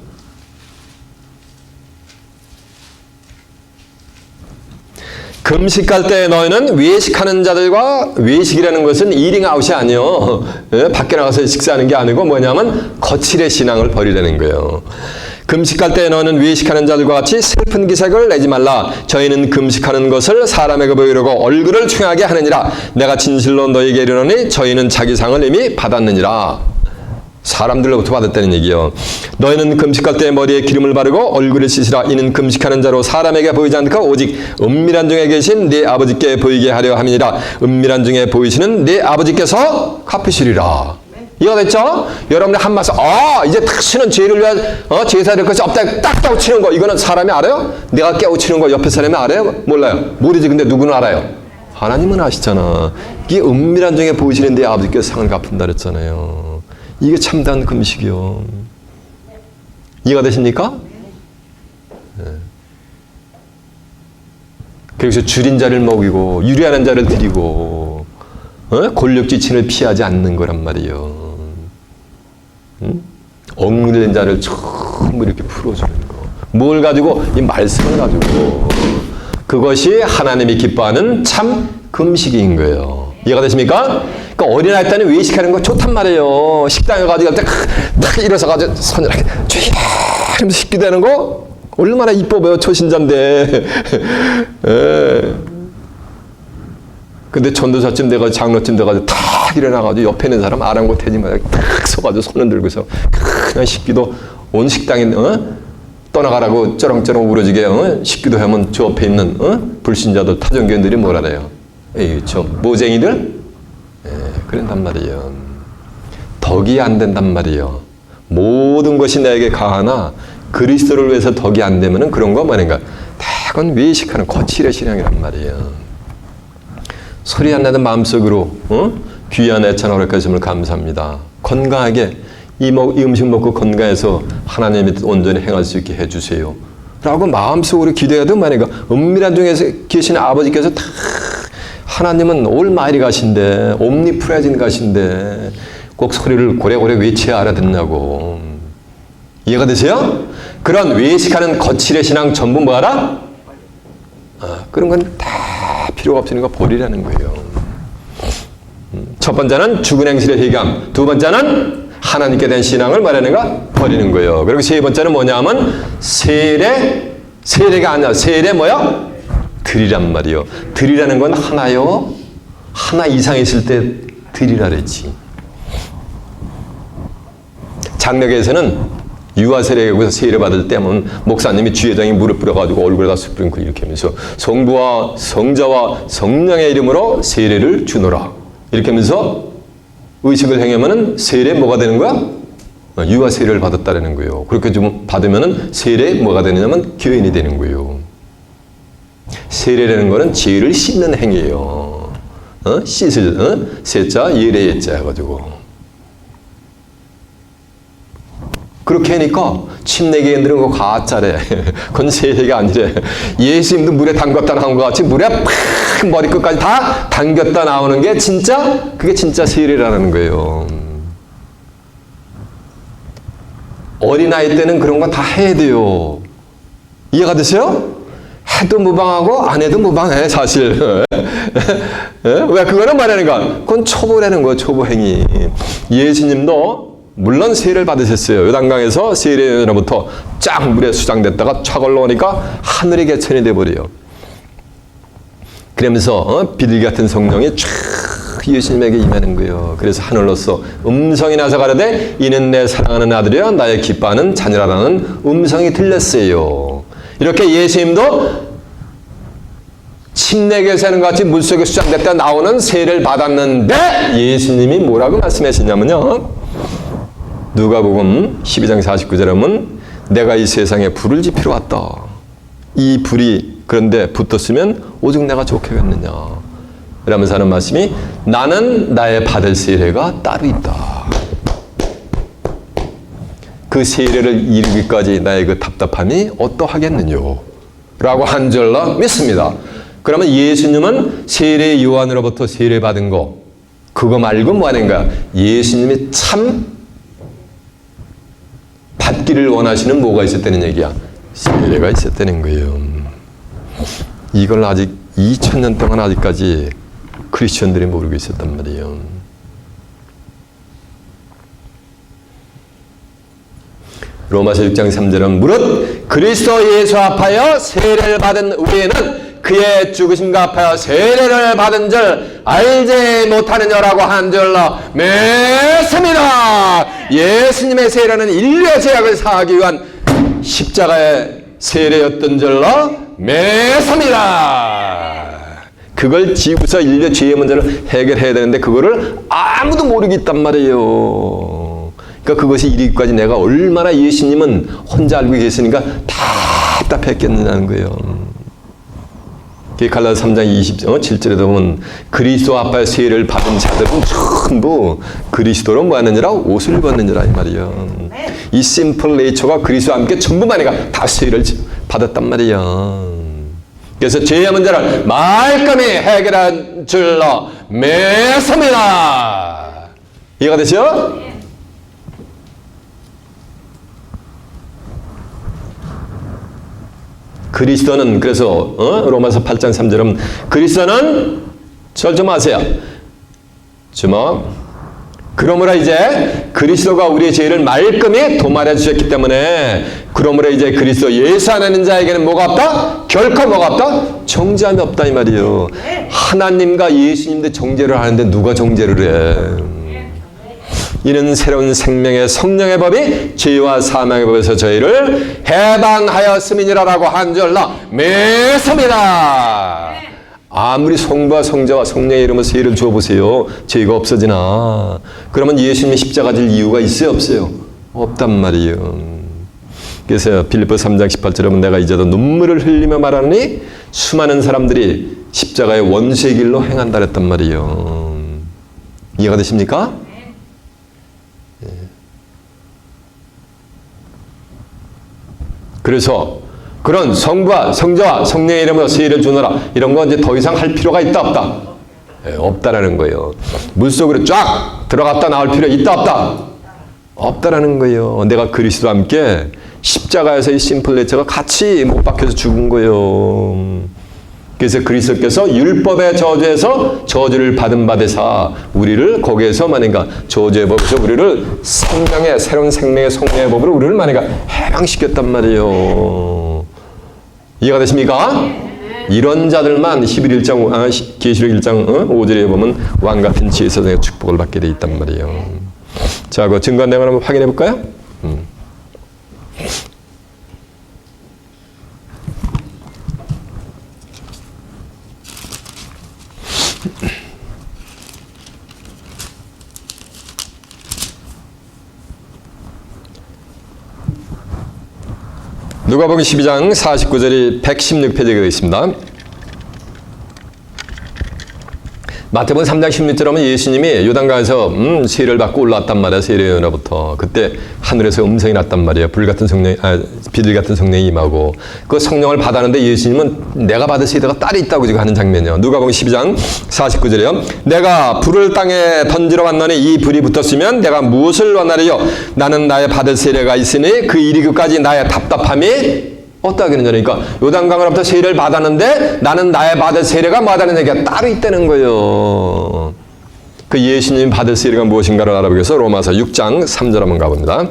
금식할 때 너희는 외식하는 자들과 외식이라는 것은 이링아웃이 아니요. 밖에 나가서 식사하는 게 아니고 뭐냐면 거칠의 신앙을 버리라는 거예요. 금식할 때 너는 외식하는 자들과 같이 슬픈 기색을 내지 말라. 저희는 금식하는 것을 사람에게 보이려고 얼굴을 충하게 하느니라. 내가 진실로 너희에게 이르노니 저희는 자기 상을 이미 받았느니라. 사람들로부터 받았다는 얘기요. 너희는 금식할 때 머리에 기름을 바르고 얼굴을 씻으라. 이는 금식하는 자로 사람에게 보이지 않고 오직 은밀한 중에 계신 네 아버지께 보이게 하려 함이니라. 은밀한 중에 보이시는 네 아버지께서 갚으시리라. 이해가 됐죠? 여러분들 한 말씀, 이제 다시는 죄를 위한 제사를 것이 없다. 딱 깨우치는 거. 이거는 사람이 알아요? 내가 깨우치는 거 옆에 사람이 알아요? 몰라요. 모르지. 근데 누구는 알아요? 하나님은 아시잖아. 이게 은밀한 중에 보이시는 네 아버지께서 상을 갚는다 그랬잖아요. 이게 참다운 금식이요. 이해가 되십니까? 네. 그래서 줄인 자를 먹이고 유리하는 자를 드리고 권력지친을 피하지 않는 거란 말이에요. 억눌린 자를 전부 이렇게 풀어주는 거. 뭘 가지고? 이 말씀을 가지고. 그것이 하나님이 기뻐하는 참 금식인 거예요. 이해가 되십니까? 그러니까 어린아이 때는 외식하는 거 좋단 말이에요. 식당에 가지고 딱 일어서가지고 손을 이렇게 쥐 하면서 식기 되는 거 얼마나 이뻐 보여. 초신자인데. 근데 전도사쯤 돼가지고 장로쯤 돼가지고 탁 일어나가지고 옆에 있는 사람 아랑곳해지 마냥 탁 서가지고 손을 들고서 그냥 식기도 온 식당에 떠나가라고 쩌렁쩌렁 울어지게 식기도 하면 저 옆에 있는 불신자들 타종교인들이 뭐라 그래요? 에이, 저 모쟁이들? 그런단 말이에요. 덕이 안 된단 말이에요. 모든 것이 나에게 가하나 그리스도를 위해서 덕이 안 되면은 그런 거 뭐인가? 대건 외식하는 거칠의 신앙이란 말이에요. 소리 안 나는 마음속으로 귀한 애찬 허락하심을 감사합니다. 건강하게 이 음식 먹고 건강해서 하나님이 온전히 행할 수 있게 해주세요. 라고 마음속으로 기도해도 말이니까 은밀한 중에서 계신 아버지께서 다 하나님은 올마이리 가신데 옴니프레진 가신데 꼭 소리를 고래고래 외쳐야 알아듣냐고. 이해가 되세요? 그런 외식하는 거칠의 신앙 전부 뭐하라? 그런 건 다 필요가 없으니까 버리라는 거예요. 첫 번째는 죽은 행실의 회개함. 두 번째는 하나님께 대한 신앙을 말하는가? 버리는 거예요. 그리고 세 번째는 뭐냐면 세례가 아니야. 세례 뭐야? 드리란 말이요. 드리라는 건 하나요. 하나 이상 있을 때 드리라 그랬지. 장로교에서는 유아 세례에서 세례 받을 때면 목사님이 주회장이 무릎 뿌려가지고 얼굴에다 스프링클 이렇게 하면서 성부와 성자와 성령의 이름으로 세례를 주노라. 이렇게 하면서 의식을 행하면은 세례 뭐가 되는 거야? 유아 세례를 받았다는 거예요. 그렇게 좀 받으면은 세례 뭐가 되느냐면 교인이 되는 거예요. 세례라는 거는 죄를 씻는 행위예요. 씻을 세자 예례 예자 해가지고. 그렇게 하니까 침례교인들은 그거 가짜래. 그건 세례가 아니래. 예수님도 물에 담갔다 나온 것 같이 물에 팍 머리끝까지 다 담겼다 나오는 게 진짜 그게 진짜 세례라는 거예요. 어린아이 때는 그런 거 다 해야 돼요. 이해가 되세요? 해도 무방하고 안 해도 무방해 사실. 왜 그거는 말하는가? 그건 초보라는 거예요. 초보행위. 예수님도 물론 세례를 받으셨어요. 요단강에서 세례로부터 쫙 물에 수장됐다가 촥 올라오니까 하늘의 개천이 돼버려요. 그러면서 비둘기 같은 성령이 쫙 예수님에게 임하는 거예요. 그래서 하늘로서 음성이 나서 가로되 이는 내 사랑하는 아들이여 나의 기뻐하는 자녀라는 음성이 들렸어요. 이렇게 예수님도 침례교에서 하는 것 같이 물속에 수장됐다 나오는 세례를 받았는데 예수님이 뭐라고 말씀하시냐면요. 누가복음 12장 49절에 보면 내가 이 세상에 불을 지피러 왔다. 이 불이 그런데 붙었으면 오직 내가 좋겠느냐. 이러면서 하는 말씀이 나는 나의 받을 세례가 따로 있다. 그 세례를 이루기까지 나의 그 답답함이 어떠하겠느냐. 라고 한 줄로 믿습니다. 그러면 예수님은 세례 요한으로부터 세례 받은 거 그거 말고 뭐 하는 거야? 예수님이 참 받기를 원하시는 뭐가 있었다는 얘기야? 세례가 있었다는 거예요. 이걸 아직 2000년 동안 아직까지 크리스천들이 모르고 있었단 말이에요. 로마서 6장 3절은 무릇 그리스도 예수 합하여 세례를 받은 우리는 그의 죽으심과 합하여 세례를 받은 줄 알지 못하느냐라고 한 줄로 맺습니다. 예수님의 세례는 인류의 죄악을 사하기 위한 십자가의 세례였던 줄로 맺습니다. 그걸 지고서 인류의 죄의 문제를 해결해야 되는데 그거를 아무도 모르고 있단 말이에요. 그러니까 그것이 이르기까지 내가 얼마나 예수님은 혼자 알고 계시니까 답답했겠느냐는 거예요. 갈라디아서 3장 27절에 보면 그리스도 앞에 세례를 받은 자들은 전부 그리스도로 뭐 하느니라? 옷을 입었느니라 이 말이에요. 이 심플 네이처가 그리스도와 함께 전부 만이가 다 세례를 받았단 말이에요. 그래서 죄의 문제를 말끔히 해결한 줄로 맺습니다. 이해가 되죠? 그리스도는 그래서 로마서 8장 3절은 그리스도는 절정하세요. 주먹. 그러므로 이제 그리스도가 우리의 죄를 말끔히 도말해 주셨기 때문에 그러므로 이제 그리스도 예수 안 하는 자에게는 뭐가 없다? 결코 뭐가 없다? 정죄함이 없다 이 말이에요. 하나님과 예수님도 정죄를 하는데 누가 정죄를 해? 이는 새로운 생명의 성령의 법이 죄와 사망의 법에서 저희를 해방하였음이니라라고 한 줄로 맺습니다. 아무리 성부와 성자와 성령의 이름으로 세례를 주어보세요. 죄가 없어지나? 그러면 예수님이 십자가 질 이유가 있어요? 없어요? 없단 말이에요. 그래서 빌립보 3장 18절에 보면 내가 이제도 눈물을 흘리며 말하니 수많은 사람들이 십자가의 원수의 길로 행한다 그랬단 말이에요. 이해가 되십니까? 그래서 그런 성부와 성자와 성령의 이름으로 세례를 주노라 이런 거 이제 더 이상 할 필요가 있다 없다? 없다라는 거예요. 물속으로 쫙 들어갔다 나올 필요 있다 없다? 없다라는 거예요. 내가 그리스도와 함께 십자가에서 이 심플 네처가 같이 못 박혀서 죽은 거예요. 그래서 그리스도께서 율법의 저주에서 저주를 받은 바 되사 우리를 거기에서 만약에 저주의 법에서 우리를 생명의 새로운 생명의 성령의 법으로 우리를 만약에 해방시켰단 말이에요. 이해가 되십니까? 이런 자들만 계시록 1장 5절에 보면 왕 같은 지혜에서 축복을 받게 돼 있단 말이에요. 자, 그 증거 내용을 한번 확인해 볼까요? 누가복음 12장 49절이 116페이지가 되어 있습니다. 마태복음 3장 16절에 보면 예수님이 요단강에서 세례를 받고 올라왔단 말이야. 세례요나부터. 그때 하늘에서 음성이 났단 말이에요. 비둘기 같은 성령이 임하고 그 성령을 받았는데 예수님은 내가 받을 세례가 딸이 있다고 지금 하는 장면이에요. 누가복음 12장 49절이요. 내가 불을 땅에 던지러 왔노니 이 불이 붙었으면 내가 무엇을 원하리요? 나는 나의 받을 세례가 있으니 그 이르기까지 나의 답답함이 어떻게 하겠느냐. 그러니까 요단강으로부터 세례를 받았는데 나는 나의 받을 세례가 뭐하다는 얘기가 따로 있다는 거예요. 그 예수님 받을 세례가 무엇인가를 알아보기 위해서 로마서 6장 3절 한번 가봅니다.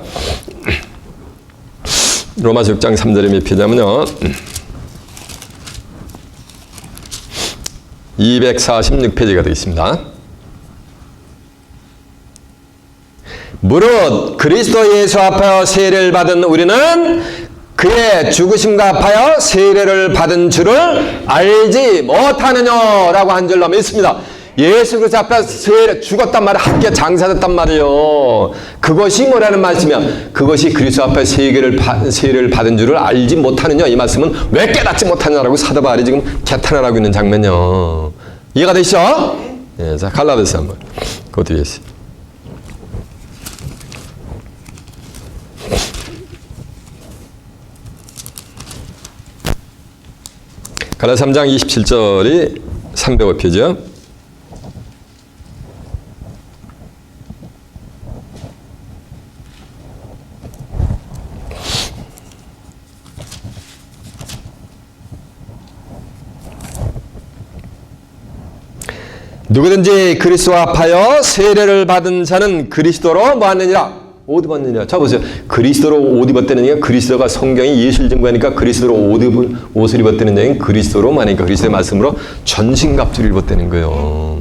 로마서 6장 3절이 몇 페이지냐면요. 246페이지가 되겠습니다. 무릇 그리스도 예수 앞에 세례를 받은 우리는 그의 죽으심과 합하여 세례를 받은 줄을 알지 못하느냐라고 한 줄로 믿습니다. 예수 그리스도 앞에 세례 죽었단 말이에요. 함께 장사됐단 말이에요. 그것이 뭐라는 말씀이야? 그것이 그리스도 앞에 세례를 받은 줄을 알지 못하느냐. 이 말씀은 왜 깨닫지 못하느냐라고 사도 바울이 지금 개탄을 하고 있는 장면이요. 이해가 되시죠? 예, 자, 갈라디아서 한번 그 뒤에 있어요. 갈라디아서 3장 27절이 305페이지요. 누구든지 그리스도와 합하여 세례를 받은 자는 그리스도로 뭐하느니라? 옷 입었느냐. 자 보세요. 그리스도로 옷 입었다는 얘기가 그리스도가 성경이 예수를 증거하니까 그리스도로 옷을 입었다는 얘기는 그리스도로 말하니까 그리스도의 말씀으로 전신갑주를 입었다는 거예요.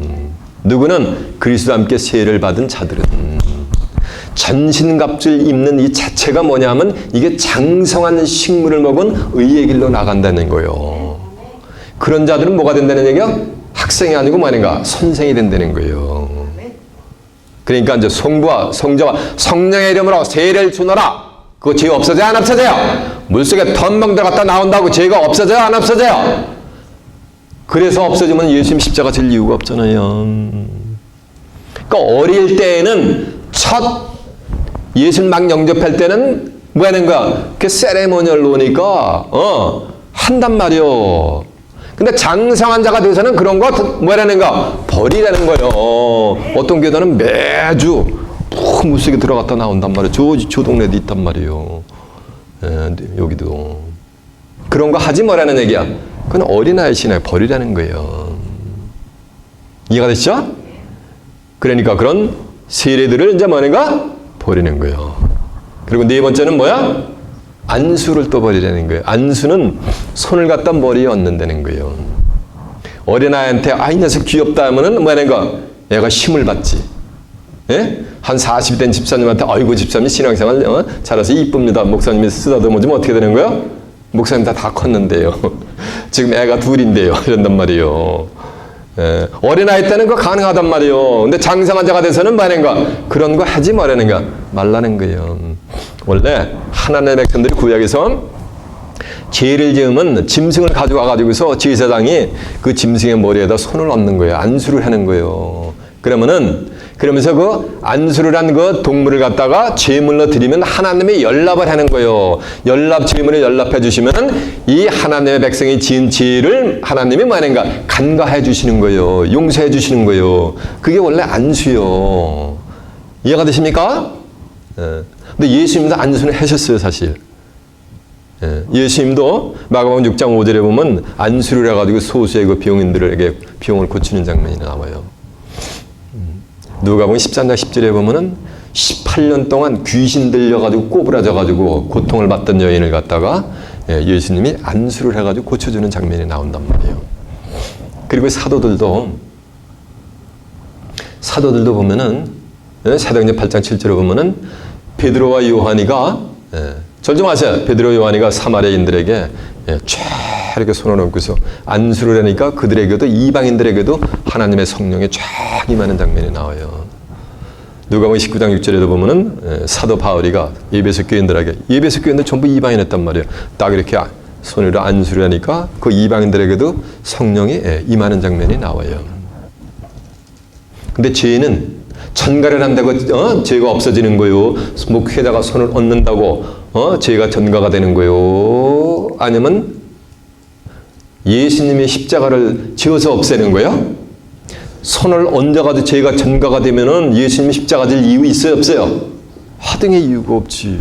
누구는 그리스도와 함께 세례를 받은 자들은 전신갑주를 입는 이 자체가 뭐냐 하면 이게 장성한 식물을 먹은 의의 길로 나간다는 거예요. 그런 자들은 뭐가 된다는 얘기야? 학생이 아니고 뭐하는가? 선생이 된다는 거예요. 그러니까 이제 성부와 성자와 성령의 이름으로 세례를 주노라. 그거 죄 없어져요? 안 없어져요? 물속에 덤벙 들어갔다 나온다고 죄가 없어져요? 안 없어져요? 그래서 없어지면 예수님 십자가 질 이유가 없잖아요. 그러니까 어릴 때에는 첫 예수님 막 영접할 때는 뭐 하는 거야? 그 세레모니를 놓으니까 한단 말이요. 근데 장성한 자가 돼서는 그런 거 뭐라는가? 버리라는 거예요. 어떤 교단은 매주 푹 물속에 들어갔다 나온단 말이에요. 저 동네도 있단 말이에요. 여기도. 그런 거 하지 뭐라는 얘기야? 그건 어린아이 신앙 버리라는 거예요. 이해가 되시죠? 그러니까 그런 세례들을 이제 뭐하는가? 버리는 거예요. 그리고 네 번째는 뭐야? 안수를 또 버리라는 거예요. 안수는 손을 갖다 머리에 얹는다는 거예요. 어린아이한테 이 녀석 귀엽다 하면은 뭐하는가? 얘가 힘을 받지. 예? 한 40이 된 집사님한테 아이고 집사님 신앙생활 잘해서 이쁩니다. 목사님이 쓰다듬어주면 어떻게 되는 거예요? 목사님 다 컸는데요. 지금 애가 둘인데요. 이런단 말이에요. 예. 어린아이 때는 그거 가능하단 말이에요. 근데 장성한 자가 돼서는 뭐하는가? 그런 거 하지 말라는 말라는 거예요. 원래 하나님의 백성들이 구약에서 죄를 지으면 짐승을 가져와가지고서 제사장이 그 짐승의 머리에다 손을 얹는 거예요. 안수를 하는 거예요. 그러면서 그 안수를 한 그 동물을 갖다가 제물로 드리면 하나님의 연락을 하는 거예요. 제물을 연락해 주시면 이 하나님의 백성이 지은 죄를 하나님이 뭐 하는가? 간과해 주시는 거예요. 용서해 주시는 거예요. 그게 원래 안수요. 이해가 되십니까? 근데 예수님도 안수는 하셨어요, 사실. 예수님도 마가복음 6장 5절에 보면 안수를 해가지고 소수의 그 병인들에게 병을 고치는 장면이 나와요. 누가복음 13장 10절에 보면은 18년 동안 귀신 들려가지고 꼬부라져가지고 고통을 받던 여인을 갖다가 예수님이 안수를 해가지고 고쳐주는 장면이 나온단 말이에요. 그리고 사도들도 보면은 사도행전 8장 7절에 보면은 베드로와 요한이가 절 좀 아세요. 베드로 요한이가 사마리아인들에게 쫙 이렇게 손을 얹고서 안수를 하니까 그들에게도 이방인들에게도 하나님의 성령이 쫙 임하는 장면이 나와요. 누가복음 19장 6절에도 보면은 사도 바울이가 에베소 교인들 전부 이방인이었단 말이에요. 딱 이렇게 손으로 안수를 하니까 그 이방인들에게도 성령이 임하는 장면이 나와요. 근데 죄는 전가를 한다고 죄가 없어지는 거요. 목에다가 손을 얹는다고 죄가 전가가 되는 거요. 아니면 예수님의 십자가를 지어서 없애는 거예요? 손을 얹어가지고 죄가 전가가 되면은 예수님이 십자가 질 이유 있어요? 없어요? 하등의 이유가 없지.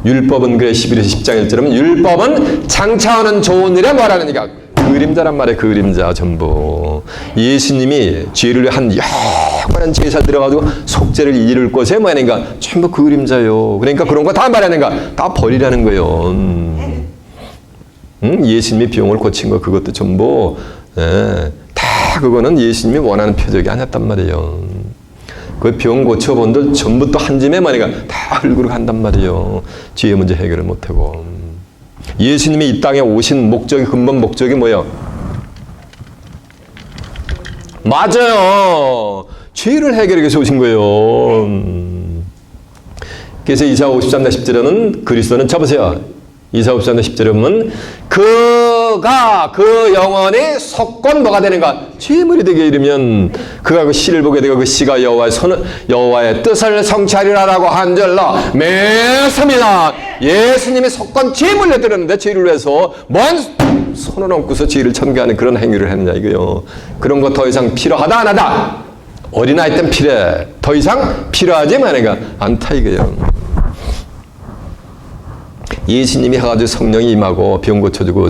율법은 그래 11에서 10장 1절은 율법은 장차오는 좋은 일에 뭐라는 얘기야? 그림자란 말이에요. 그림자 전부. 예수님이 죄를 한 영원한 제사 들어가지고 속죄를 이룰 것에 뭐하는가? 전부 그림자요. 그러니까 그런 거 다 말하는가? 다 버리라는 거예요. 예수님이 병을 고친 거 그것도 전부 다 그거는 예수님이 원하는 표적이 아니었단 말이에요. 그 병 고쳐본 들 전부 또 한 짐에 말이가 다 흙으로 간단 말이에요. 죄의 문제 해결을 못하고. 예수님이 이 땅에 오신 목적이 근본 목적이 뭐예요? 맞아요. 죄를 해결하기 위해서 오신 거예요. 그래서 이사야 53장 10절에는 그리스도는 잡으세요. 이사야 53장 10절에 보면 그가 그 영혼이 속건 뭐가 되는가? 죄물이 되게 이르면 그가 그 씨를 보게 되고 그 씨가 여호와의 뜻을 성취하리라라고 한 줄로 맺습니다. 예수님이 속건 죄물을 드렸는데 죄를 위해서 뭔 손을 얹고서 죄를 천개하는 그런 행위를 했느냐 이거요. 그런 거 더 이상 필요하다 안 하다? 어린아이 땐 필요해. 더 이상 필요하지 않다 이거요. 예수님이 해가지고 성령이 임하고 병 고쳐주고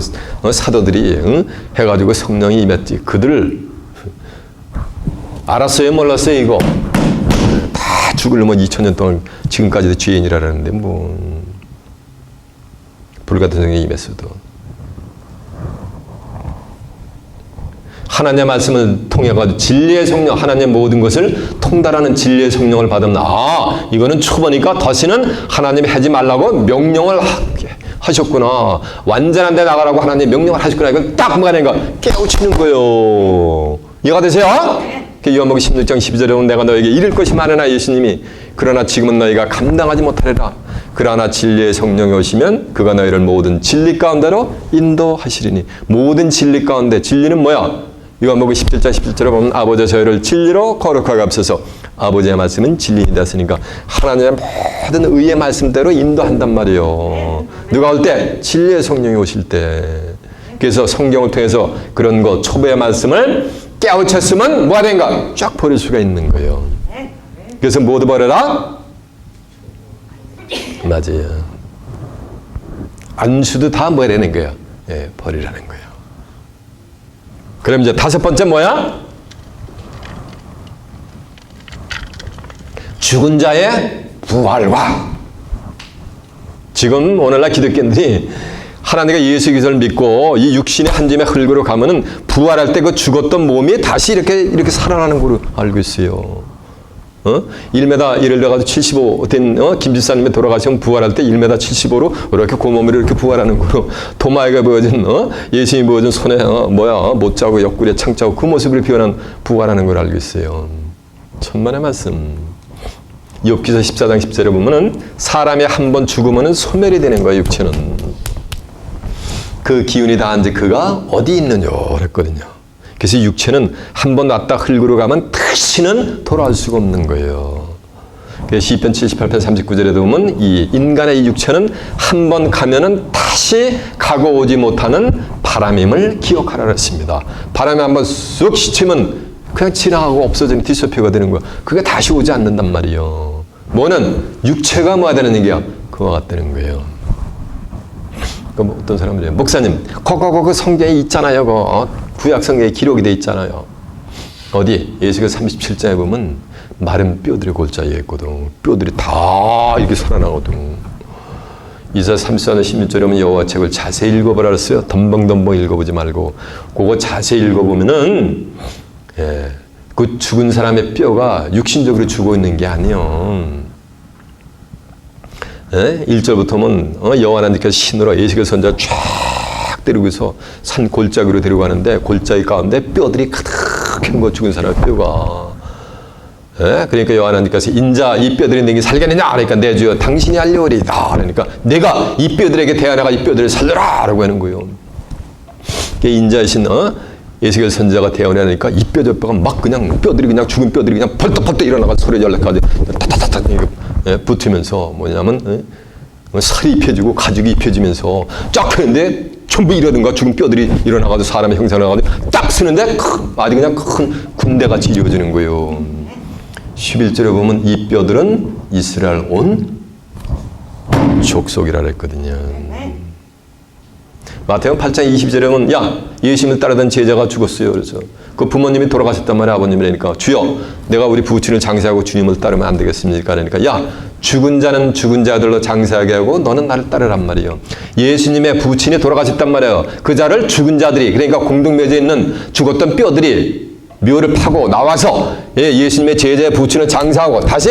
사도들이 해가지고 성령이 임했지. 그들 알았어요 몰랐어요 이거? 다 죽으려면 2000년 동안 지금까지도 죄인이라는데 불같은 성령이 임했어도 하나님의 말씀을 통해 가지고 진리의 성령, 하나님의 모든 것을 통달하는 진리의 성령을 받으면 이거는 초보니까 다시는 하나님이 하지 말라고 명령을 하셨구나. 완전한 데 나가라고 하나님 명령을 하셨구나. 이건 딱 뭐가 되는가? 깨우치는 거예요. 이해가 되세요? 요한복음 16장 12절에 보면 내가 너에게 이를 것이 많으나 예수님이 그러나 지금은 너희가 감당하지 못하리라. 그러나 진리의 성령이 오시면 그가 너희를 모든 진리 가운데로 인도하시리니. 모든 진리 가운데, 진리는 뭐야? 요한복음 17장 17절에 보면 아버지 저희를 진리로 거룩하게 하옵소서. 아버지의 말씀은 진리이다 했으니까 하나님의 모든 의의 말씀대로 인도한단 말이에요. 누가 올 때? 진리의 성령이 오실 때. 그래서 성경을 통해서 그런 거 초보의 말씀을 깨우쳤으면 뭐가 된가? 쫙 버릴 수가 있는 거예요. 그래서 모두 버려라? 맞아요. 안수도 다 뭐 되는 거예요? 예, 버리라는 거예요. 그럼 이제 다섯 번째 뭐야? 죽은 자의 부활과. 지금 오늘날 기독교인들이 하나님과 예수 그리스도를 믿고 이 육신의 한 점의 흙으로 가면은 부활할 때 그 죽었던 몸이 다시 이렇게 살아나는 걸로 알고 있어요. 1m 예를 들어가지고 75 된 김집사님이 돌아가시면 부활할 때 1m 75로 이렇게 그 몸으로 이렇게 부활하는 거로 도마에게 보여준 예수님이 보여준 손에 못자고 옆구리에 창자고 그 모습을 표현한 부활하는 걸 알고 있어요. 천만의 말씀. 욥기서 14장 10절에 보면은 사람이 한 번 죽으면은 소멸이 되는 거야. 육체는. 그 기운이 다한지 그가 어디 있느냐 그랬거든요. 그래서 육체는 한 번 왔다 흙으로 가면 다시는 돌아올 수가 없는 거예요. 시편 78편 39절에도 보면 이 인간의 이 육체는 한 번 가면은 다시 가고 오지 못하는 바람임을 기억하라 했습니다. 바람이 한 번 쑥 스치면 그냥 지나가고 없어지는 디스피어가 되는 거야. 그게 다시 오지 않는단 말이에요. 뭐는 육체가 뭐가 되는 얘기야? 그와 같다는 거예요. 어떤 사람들이 목사님, 그 성경에 있잖아요. 구약 성경에 기록이 돼 있잖아요. 어디? 예수께서 37장에 보면 마른 뼈들이 골짜기에 있거든. 뼈들이 다 이렇게 살아나거든. 이사야 34장 16절에 보면 여호와 책을 자세히 읽어보라 그랬어요. 덤벙덤벙 읽어보지 말고 그거 자세히 읽어보면은 그 죽은 사람의 뼈가 육신적으로 죽어 있는 게 아니에요. 1절부터 보면 여호와 하나님께서 신으로 에스겔 선지자를 쫙 데리고서 산 골짜기로 데려가는데 골짜기 가운데 뼈들이 가득한 거 죽은 사람의 뼈가. 그러니까 여호와 하나님께서 인자 이 뼈들이 내게 살겠느냐 그러니까 내 주여 당신이 하려리이다 그러니까 내가 이 뼈들에게 대하나가 이 뼈들을 살려라 라고 하는 거예요. 인자이신 에스겔 선지자가 대언하니까 이 뼈 저 뼈가 막 그냥 뼈들이 그냥 죽은 뼈들이 그냥 벌떡벌떡 일어나가 소리 연락하지 타타타타 붙으면서 뭐냐면 살이 입혀지고 가죽이 입혀지면서 쫙 펴는데 전부 이러든가 죽은 뼈들이 일어나가지고 사람의 형상을 나가지고 딱 쓰는데 아주 그냥 큰 군대같이 이루어지는 거예요. 11절에 보면 이 뼈들은 이스라엘 온 족속이라 그랬거든요. 마태복음 8장 22절에 보면 예수님을 따르던 제자가 죽었어요. 그래서 그 부모님이 돌아가셨단 말이야. 아버님이라니까 주여 내가 우리 부친을 장사하고 주님을 따르면 안 되겠습니까? 그러니까 죽은 자는 죽은 자들로 장사하게 하고 너는 나를 따르란 말이에요. 예수님의 부친이 돌아가셨단 말이에요. 그 자를 죽은 자들이 그러니까 공동묘지에 있는 죽었던 뼈들이 묘를 파고 나와서 예수님의 제자의 부친을 장사하고 다시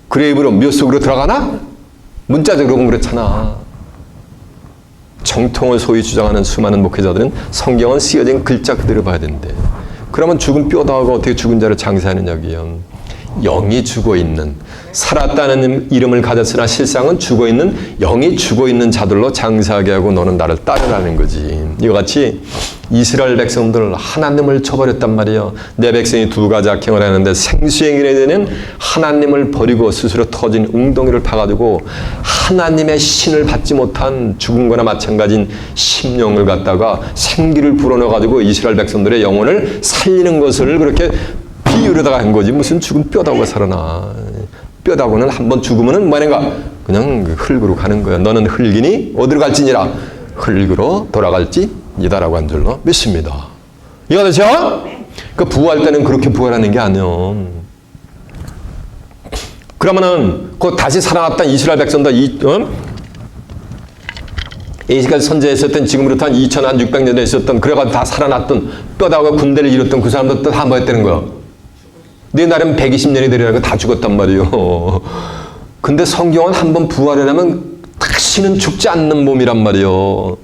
그레이브로 묘 속으로 들어가나? 문자적으로 보면 그렇잖아. 정통을 소위 주장하는 수많은 목회자들은 성경은 쓰여진 글자 그대로 봐야 된대. 그러면 죽은 뼈다하고 어떻게 죽은 자를 장사하느냐고요. 영이 죽어있는 살았다는 이름을 가졌으나 실상은 죽어있는 영이 죽어있는 자들로 장사하게 하고 너는 나를 따르라는 거지. 이와 같이 이스라엘 백성들 하나님을 쳐버렸단 말이에요. 내 백성이 두 가지 악행을 하는데 생수행위에 되는 하나님을 버리고 스스로 터진 웅덩이를 파가지고 하나님의 신을 받지 못한 죽은 거나 마찬가지인 심령을 갖다가 생기를 불어넣어가지고 이스라엘 백성들의 영혼을 살리는 것을 그렇게 비유로다가 한 거지. 무슨 죽은 뼈다구가 살아나. 뼈다구는 한번 죽으면은 뭐하는가? 그냥 흙으로 가는 거야. 너는 흙이니 어디로 갈지니라. 흙으로 돌아갈지이다라고 한 줄로 믿습니다. 이해가 되죠? 그 부활 때는 그렇게 부활하는 게 아니요. 그러면은 그 다시 살아났던 이스라엘 백성들 에스겔 선지했었던 지금으로부터 한 2600년에 있었던 그래가지고 다 살아났던 뼈다가 군대를 이뤘던 그 사람들 다 뭐 했다는 거야? 네 나름 120년이 되려고 다 죽었단 말이요. 근데 성경은 한번 부활하려면 다시는 죽지 않는 몸이란 말이요.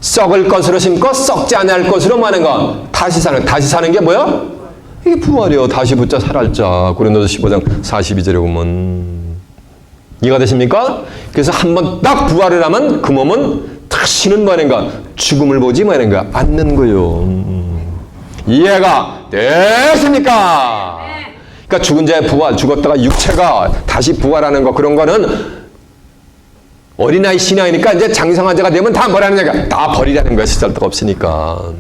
썩을 것으로 심고 썩지 아니할 것으로 마는가? 다시 사는 게 뭐야? 이게 부활이요. 다시 붙자 살았자. 고린도서 15장 42절에 보면 이해가 되십니까? 그래서 한번 딱 부활을 하면 그 몸은 다시는 뭐하는가? 죽음을 보지 뭐하는가? 않는 거요. 이해가 되십니까? 그러니까 죽은 자의 부활, 죽었다가 육체가 다시 부활하는 거 그런 거는 어린아이 신앙이니까 이제 장성한 자가 되면 다 뭐라는 얘기야? 다 버리라는 거야. 시잘데가 없으니까.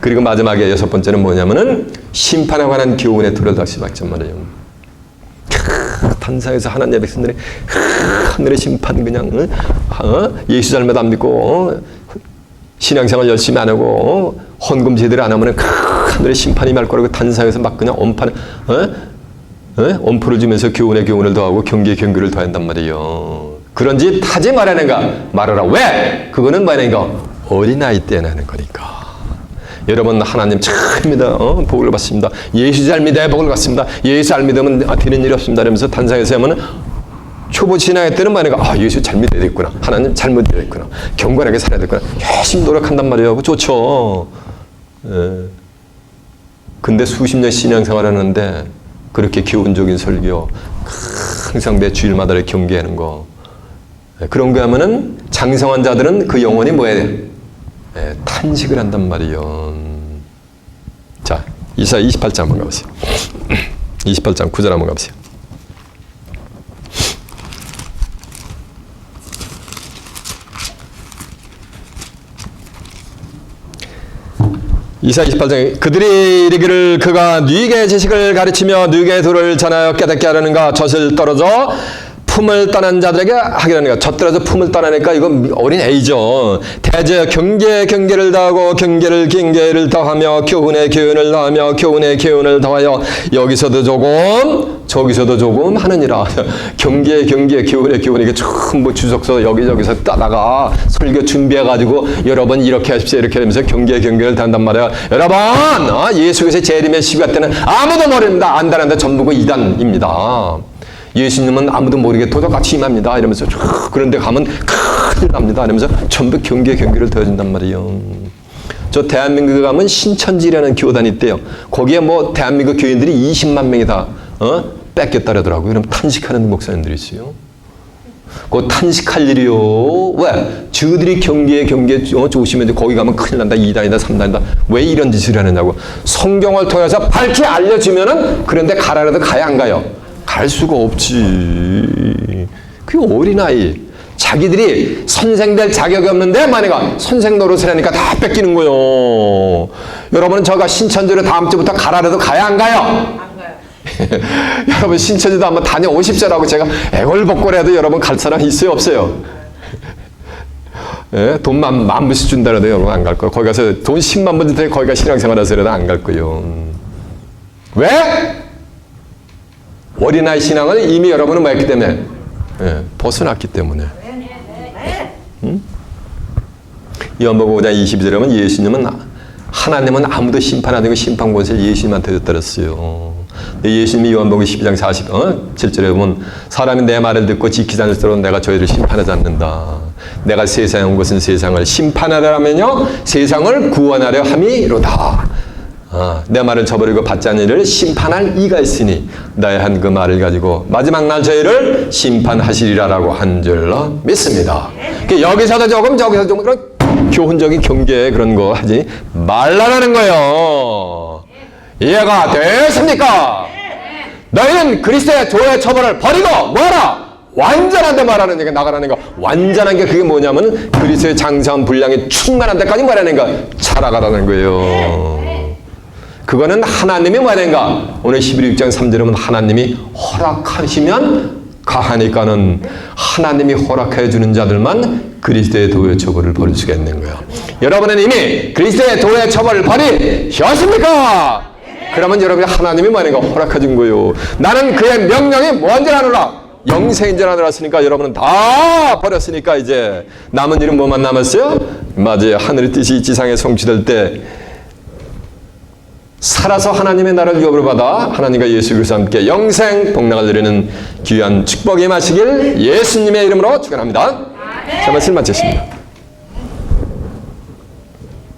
그리고 마지막에 6번째는 뭐냐면은 심판에 관한 교훈의 틀을 다시 박잔 말이에요. 탄사에서 하나님의 백성들이 하늘의 심판 그냥 예수 잘못 안 믿고 신앙생활 열심히 안 하고 헌금 제대로 안 하면은 하늘의 심판이 말 거라고 탄사에서 막 그냥 엄포를 주면서 교훈에 교훈을 더하고 경계에 경계를 더한단 말이에요. 그런 짓 하지 말라는가? 말하라. 왜? 그거는 뭐냐니까? 어린아이 때 하는 거니까. 여러분 하나님 참입니다. 복을 받습니다. 예수 잘 믿어야 복을 받습니다. 예수 잘 믿으면 되는 일이 없습니다. 이러면서 단상에서 하면 초보 신앙의 때는 뭐냐니까? 예수 잘 믿어야 되겠구나. 하나님 잘 믿어야 되겠구나. 경건하게 살아야 되겠구나. 열심히 노력한단 말이에요. 좋죠. 근데 수십 년 신앙생활 하는데 그렇게 교훈적인 설교 항상 매 주일마다 경계하는 거 그런 거 하면은 장성한 자들은 그 영혼이 뭐예요? 탄식을 한단 말이에요. 자, 이사야 28장 한번 가보세요. 28장 9절 한번 가보세요. 이사야 28장에 그들이 이르기를 그가 네게 지식을 가르치며 네게 도를 전하여 깨닫게 하려는가 젖을 떨어져 품을 떠난 자들에게 하기라는가. 젖들어서 품을 떠나니까 이건 어린 애이죠. 대저 경계를 더하고 경계를 더하며 교훈에 교훈을 더하며 교훈에 교훈을 더하여 여기서도 조금 저기서도 조금 하느니라. 경계에 교훈에 교훈 이게 전부 주석서 여기저기서 따다가 설교 준비해가지고 여러분 이렇게 하십시오 이렇게 하면서 경계를 더한단 말이야. 여러분 예수께서 재림의 시가 때는 아무도 모릅니다. 안다는데 전부 그 이단입니다. 예수님은 아무도 모르게 도덕같이 임합니다. 이러면서 그런데 가면 큰일 납니다. 이러면서 전부 경계를 더해준단 말이에요. 저 대한민국에 가면 신천지라는 교단이 있대요. 거기에 뭐 대한민국 교인들이 20만 명이 다 뺏겼다더라고요. 그럼 탄식하는 목사님들이 있어요. 그 탄식할 일이요. 왜? 저들이 경계 조심해야 거기 가면 큰일 난다. 2단이다 3단이다. 왜 이런 짓을 하느냐고. 성경을 통해서 밝히 알려주면은 그런데 가라라도 가야 안 가요? 갈 수가 없지. 그게 어린아이. 자기들이 선생 될 자격이 없는데 만약에 선생 노릇을 하니까 다 뺏기는 거요. 여러분은 저가 신천지로 다음 주부터 가라라도 가야 안 가요? 안 가요. 여러분 신천지도 한번 다녀오십시오라고 제가 애걸복걸해도 여러분 갈 사람 있어요 없어요? 예? 돈만 10,000불씩 준다라도 여러분 안 갈 거예요. 거기 가서 돈 10만 불 주는데 거기 가 신앙생활 하서라도 안 갈 거예요. 왜? 어린아이 신앙을 이미 여러분은 뭐 했기 때문에? 벗어났기 때문에. 요한복음 5장 22절에 보면 예수님은 하나님은 아무도 심판 안 되고 심판 권세를 예수님한테 줬다 그랬어요. 예수님이 요한복음 12장 47절에 보면 사람이 내 말을 듣고 지키지 않을수록 내가 저희를 심판하지 않는다. 내가 세상에 온 것은 세상을 심판하려 하면요 세상을 구원하려 함이로다. 내 말을 저버리고 받지 않는 이를 심판할 이가 있으니 나의 한 그 말을 가지고 마지막 날 저희를 심판하시리라라고 한 줄로 믿습니다. 여기서도 조금 저기서 조금 그런 교훈적인 경계 그런 거 하지 말라라는 거예요. 이해가 되십니까? 너희는 그리스도의 조의 처벌을 버리고 뭐하라? 완전한 데 말하는 얘기 나가라는 거. 완전한 게 그게 뭐냐면 그리스도의 장성한 분량이 충만한 데까지 말하는 거 살아가라는 거예요. 그거는 하나님이 뭐하는가? 오늘 11장 3절에 보면 하나님이 허락하시면 가하니까는 하나님이 허락해 주는 자들만 그리스도의 도의 처벌을 벌일 수가 있는 거예요. 여러분은 이미 그리스도의 도의 처벌을 벌이셨습니까? 그러면 여러분이 하나님이 뭐하는가 허락해 준 거예요. 나는 그의 명령이 뭔지 아노라. 영생인 줄 알았으니까 여러분은 다 버렸으니까 이제 남은 일은 뭐만 남았어요? 맞아요. 하늘의 뜻이 지상에 성취될 때 살아서 하나님의 나라를 유업으로 받아 하나님과 예수 그리스도와 함께 영생 복락을 누리는 귀한 축복이 임하시길 예수님의 이름으로 축원합니다. 자, 말씀 마치겠습니다.